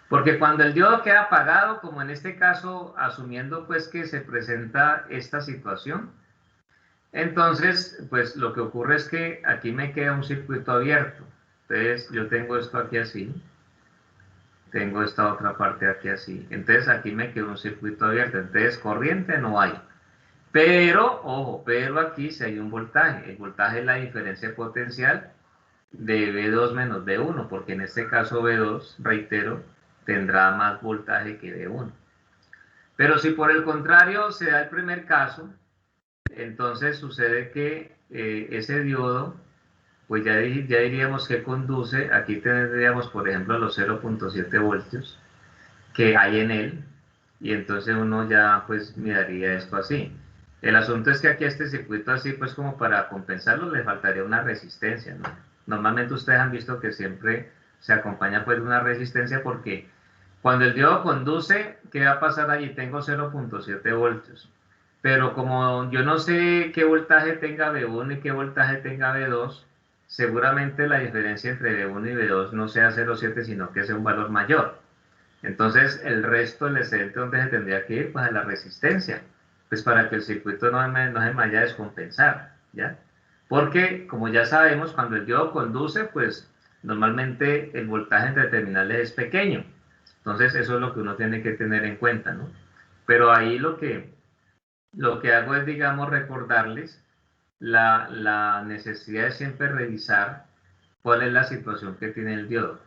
Porque cuando el diodo queda apagado, como en este caso, asumiendo pues que se presenta esta situación, entonces pues lo que ocurre es que aquí me queda un circuito abierto. Entonces yo tengo esto aquí así, tengo esta otra parte aquí así. Entonces aquí me queda un circuito abierto. Entonces corriente no hay. Pero, ojo, pero aquí sí hay un voltaje. El voltaje es la diferencia potencial de V2 menos V1, porque en este caso V2, reitero, tendrá más voltaje que V1. Pero si por el contrario se da el primer caso, entonces sucede que ese diodo, pues ya diríamos que conduce, aquí tendríamos por ejemplo los 0.7 voltios que hay en él, y entonces uno ya pues miraría esto así. El asunto es que aquí a este circuito así, pues como para compensarlo, le faltaría una resistencia, ¿no? Normalmente ustedes han visto que siempre se acompaña pues de una resistencia porque cuando el diodo conduce, ¿qué va a pasar allí? Tengo 0.7 voltios. Pero como yo no sé qué voltaje tenga V1 y qué voltaje tenga V2, seguramente la diferencia entre V1 y V2 no sea 0.7, sino que sea un valor mayor. Entonces, el resto del excedente, ¿dónde se tendría que ir? Pues a la resistencia, pues para que el circuito no se vaya a descompensar, ¿ya? Porque, como ya sabemos, cuando el diodo conduce, pues normalmente el voltaje entre terminales es pequeño. Entonces, eso es lo que uno tiene que tener en cuenta, ¿no? Pero ahí lo que hago es, digamos, recordarles la necesidad de siempre revisar cuál es la situación que tiene el diodo.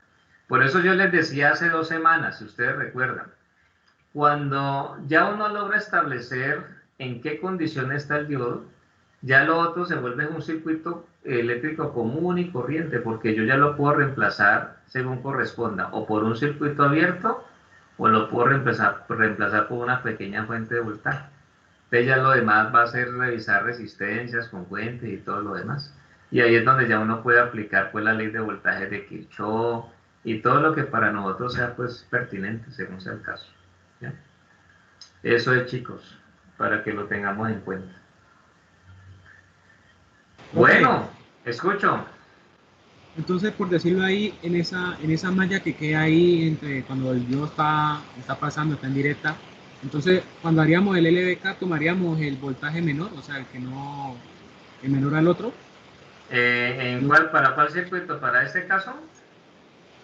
Por eso yo les decía hace 2 semanas, si ustedes recuerdan, cuando ya uno logra establecer en qué condición está el diodo, ya lo otro se vuelve un circuito eléctrico común y corriente, porque yo ya lo puedo reemplazar según corresponda, o por un circuito abierto, o lo puedo reemplazar por una pequeña fuente de voltaje. Entonces ya lo demás va a ser revisar resistencias con fuentes y todo lo demás. Y ahí es donde ya uno puede aplicar pues la ley de voltaje de Kirchhoff y todo lo que para nosotros sea pues pertinente según sea el caso. ¿Ya? Eso es, chicos, para que lo tengamos en cuenta. Bueno, escucho. Entonces, por decirlo ahí, en esa malla que queda ahí entre cuando el diodo está pasando, está en directa, entonces cuando haríamos el LDK tomaríamos el voltaje menor, o sea, el menor al otro. ¿Para cuál circuito? ¿Para este caso?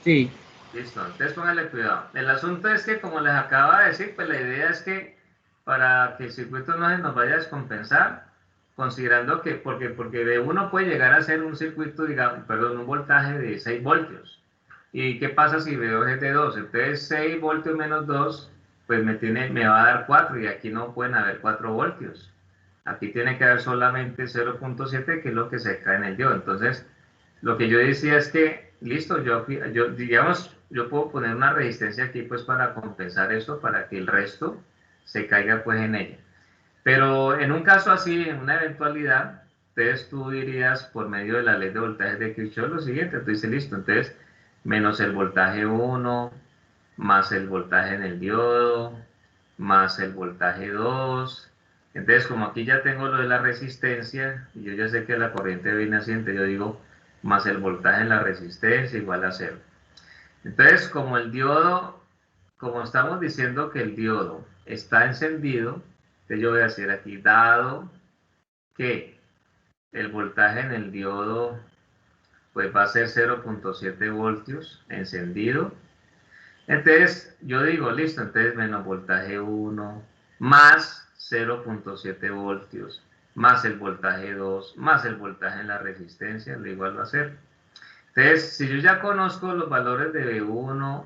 Sí, Listo, entonces póngale cuidado. El asunto es que, como les acabo de decir, pues la idea es que para que el circuito no se nos vaya a descompensar, considerando que, porque V1 puede llegar a ser un circuito, digamos, perdón, un voltaje de 6 voltios. ¿Y qué pasa si V2 es de 2? Entonces 6 voltios menos 2, pues me va a dar 4 y aquí no pueden haber 4 voltios. Aquí tiene que haber solamente 0.7, que es lo que se cae en el diodo. Entonces, lo que yo decía es que, listo, digamos, yo puedo poner una resistencia aquí pues para compensar eso, para que el resto se caiga pues en ella. Pero en un caso así, en una eventualidad, entonces tú dirías por medio de la ley de voltajes de Kirchhoff lo siguiente, tú dices, listo, entonces menos el voltaje 1, más el voltaje en el diodo, más el voltaje 2. Entonces, como aquí ya tengo lo de la resistencia, y yo ya sé que la corriente viene naciente, yo digo, más el voltaje en la resistencia igual a 0. Entonces, como estamos diciendo que el diodo está encendido, entonces yo voy a decir aquí, dado que el voltaje en el diodo pues va a ser 0.7 voltios encendido, Entonces, yo digo, listo, entonces menos voltaje 1, más 0.7 voltios, más el voltaje 2, más el voltaje en la resistencia, lo igual va a ser. Entonces, si yo ya conozco los valores de B1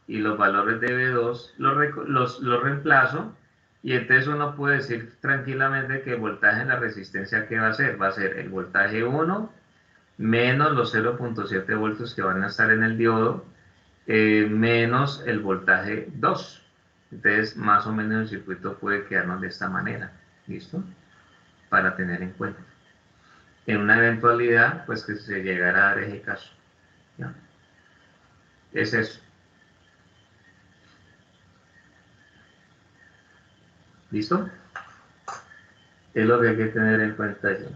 y los valores de B2, los reemplazo, y entonces uno puede decir tranquilamente que el voltaje en la resistencia, ¿qué va a ser? Va a ser el voltaje 1 menos los 0.7 voltios que van a estar en el diodo, menos el voltaje 2. Entonces, más o menos el circuito puede quedarnos de esta manera. ¿Listo? Para tener en cuenta. En una eventualidad, pues que se llegara a dar ese caso. ¿Ya? Es eso. ¿Listo? Es lo que hay que tener en cuenta allí.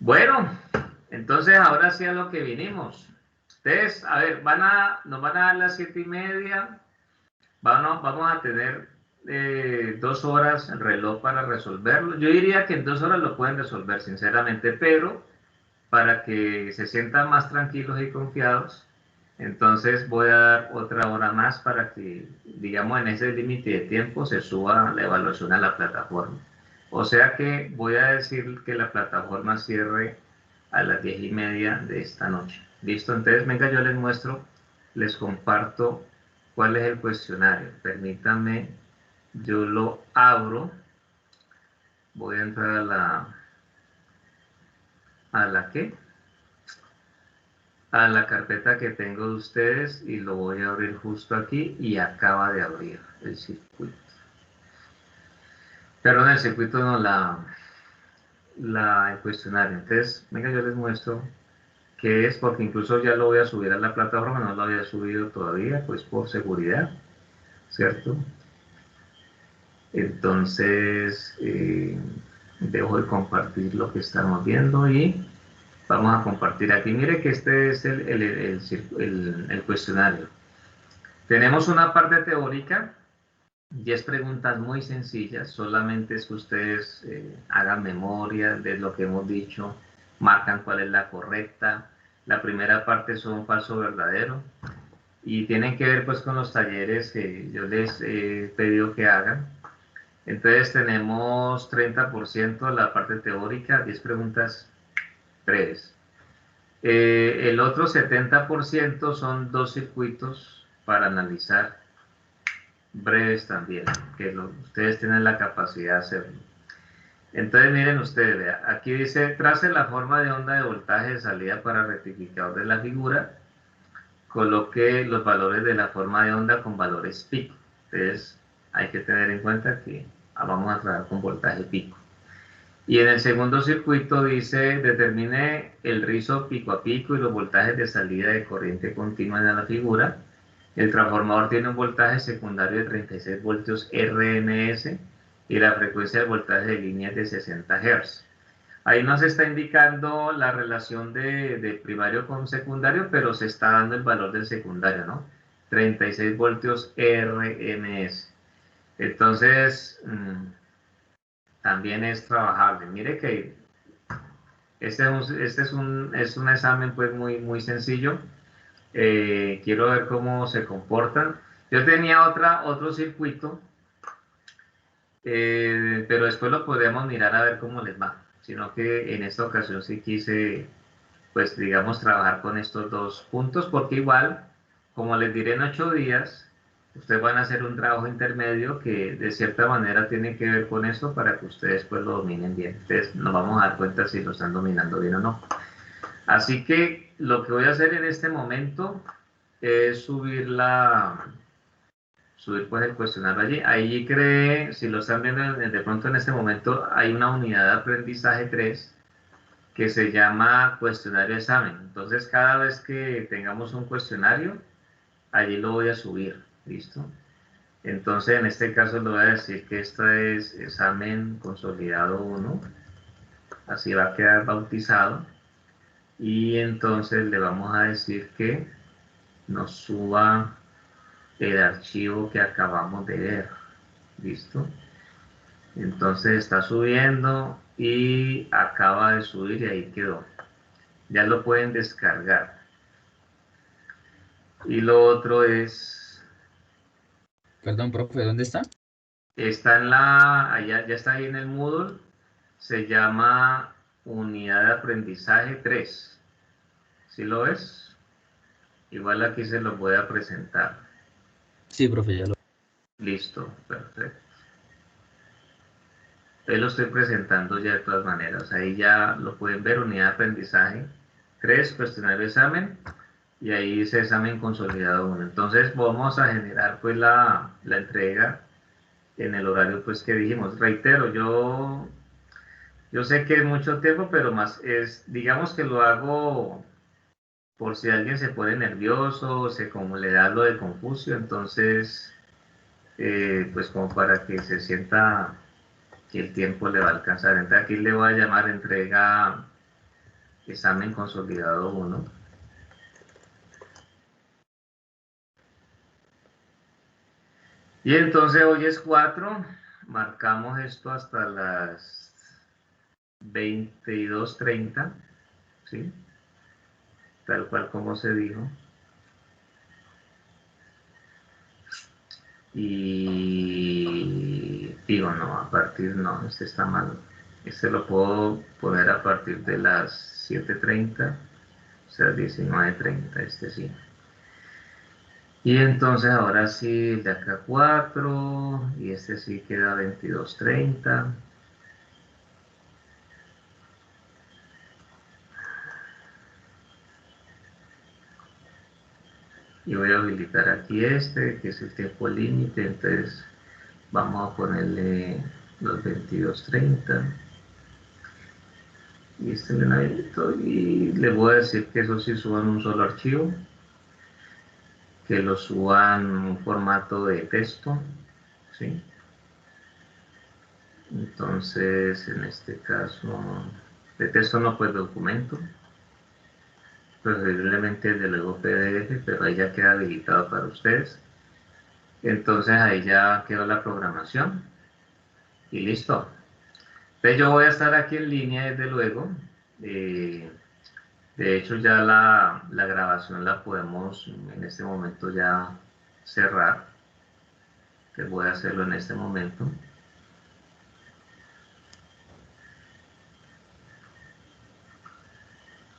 Bueno, entonces ahora sí a lo que vinimos. Entonces, a ver, nos van a dar las 7:30. Vamos a tener 2 horas el reloj para resolverlo. Yo diría que en 2 horas lo pueden resolver, sinceramente, pero para que se sientan más tranquilos y confiados, entonces voy a dar otra hora más para que, digamos, en ese límite de tiempo se suba la evaluación a la plataforma. O sea que voy a decir que la plataforma cierre a las 10:30 de esta noche. ¿Listo? Entonces, venga, yo les muestro, les comparto cuál es el cuestionario. Permítanme, yo lo abro. Voy a entrar a la carpeta que tengo de ustedes y lo voy a abrir justo aquí y acaba de abrir el circuito. Perdón, el circuito no, el cuestionario. Entonces, venga, yo les muestro qué es, porque incluso ya lo voy a subir a la plataforma, no lo había subido todavía, pues por seguridad, ¿cierto? Entonces, dejo de compartir lo que estamos viendo y vamos a compartir aquí. Mire que este es el cuestionario. Tenemos una parte teórica, 10 preguntas muy sencillas, solamente es que ustedes hagan memoria de lo que hemos dicho, marcan cuál es la correcta. La primera parte son falso o verdadero y tienen que ver pues con los talleres que yo les he pedido que hagan. Entonces tenemos 30% la parte teórica, 10 preguntas breves. El otro 70% son 2 circuitos para analizar, breves también, que ustedes tienen la capacidad de hacerlo. Entonces miren ustedes, vea, aquí dice, trace la forma de onda de voltaje de salida para rectificador de la figura, coloque los valores de la forma de onda con valores pico. Entonces hay que tener en cuenta que vamos a trabajar con voltaje pico. Y en el segundo circuito dice, determine el rizo pico a pico y los voltajes de salida de corriente continua en la figura. El transformador tiene un voltaje secundario de 36 voltios RMS y la frecuencia de voltaje de línea es de 60 Hz. Ahí no se está indicando la relación de primario con secundario, pero se está dando el valor del secundario, ¿no? 36 voltios RMS. Entonces, también es trabajable. Mire que este es un examen pues muy sencillo. Quiero ver cómo se comportan. Yo tenía otro circuito, pero después lo podemos mirar a ver cómo les va. Sino que en esta ocasión sí quise, pues digamos, trabajar con estos 2 puntos, porque igual, como les diré en 8 días, ustedes van a hacer un trabajo intermedio que de cierta manera tiene que ver con esto para que ustedes pues lo dominen bien. Entonces nos vamos a dar cuenta si lo están dominando bien o no. Así que lo que voy a hacer en este momento es subir pues el cuestionario allí. Ahí creé, si lo están viendo de pronto en este momento, hay una unidad de aprendizaje 3 que se llama cuestionario examen. Entonces cada vez que tengamos un cuestionario, allí lo voy a subir, ¿listo? Entonces en este caso le voy a decir que este es examen consolidado 1, así va a quedar bautizado, y entonces le vamos a decir que nos suba el archivo que acabamos de ver, ¿listo? Entonces está subiendo y acaba de subir y ahí quedó. Ya lo pueden descargar. Y lo otro es, Perdón, profe, ¿dónde está? está en la, allá ya está ahí en el Moodle, se llama Unidad de Aprendizaje 3. ¿Sí lo ves? Igual aquí se los voy a presentar. Sí, profe, ya lo. Listo, perfecto. Ahí lo estoy presentando ya de todas maneras. Ahí ya lo pueden ver, unidad de aprendizaje 3, cuestionario de examen. Y ahí dice examen consolidado 1. Entonces vamos a generar pues la entrega en el horario pues que dijimos. Reitero, yo sé que es mucho tiempo, pero más es, digamos que lo hago por si alguien se pone nervioso, se como le da lo de Confucio, entonces pues como para que se sienta que el tiempo le va a alcanzar. Entonces aquí le voy a llamar entrega examen consolidado 1. Y entonces hoy es 4, marcamos esto hasta las 22:30, ¿sí? Tal cual como se dijo. Y digo, no, a partir, no, este está mal. Este lo puedo poner a partir de las 7:30, o sea, 19:30, este sí. Y entonces ahora sí, de acá 4, y este sí queda 22:30. Y voy a habilitar aquí este, que es el tiempo límite, entonces vamos a ponerle los 22:30. Y este le habilito y le voy a decir que eso sí suban un solo archivo, que lo suban en un formato de texto, ¿sí? Entonces, en este caso, de texto no, pues documento, preferiblemente de luego PDF, pero ahí ya queda habilitado para ustedes. Entonces ahí ya quedó la programación y listo. Entonces yo voy a estar aquí en línea desde luego. Eh, de hecho ya la grabación la podemos en este momento ya cerrar. Que voy a hacerlo en este momento.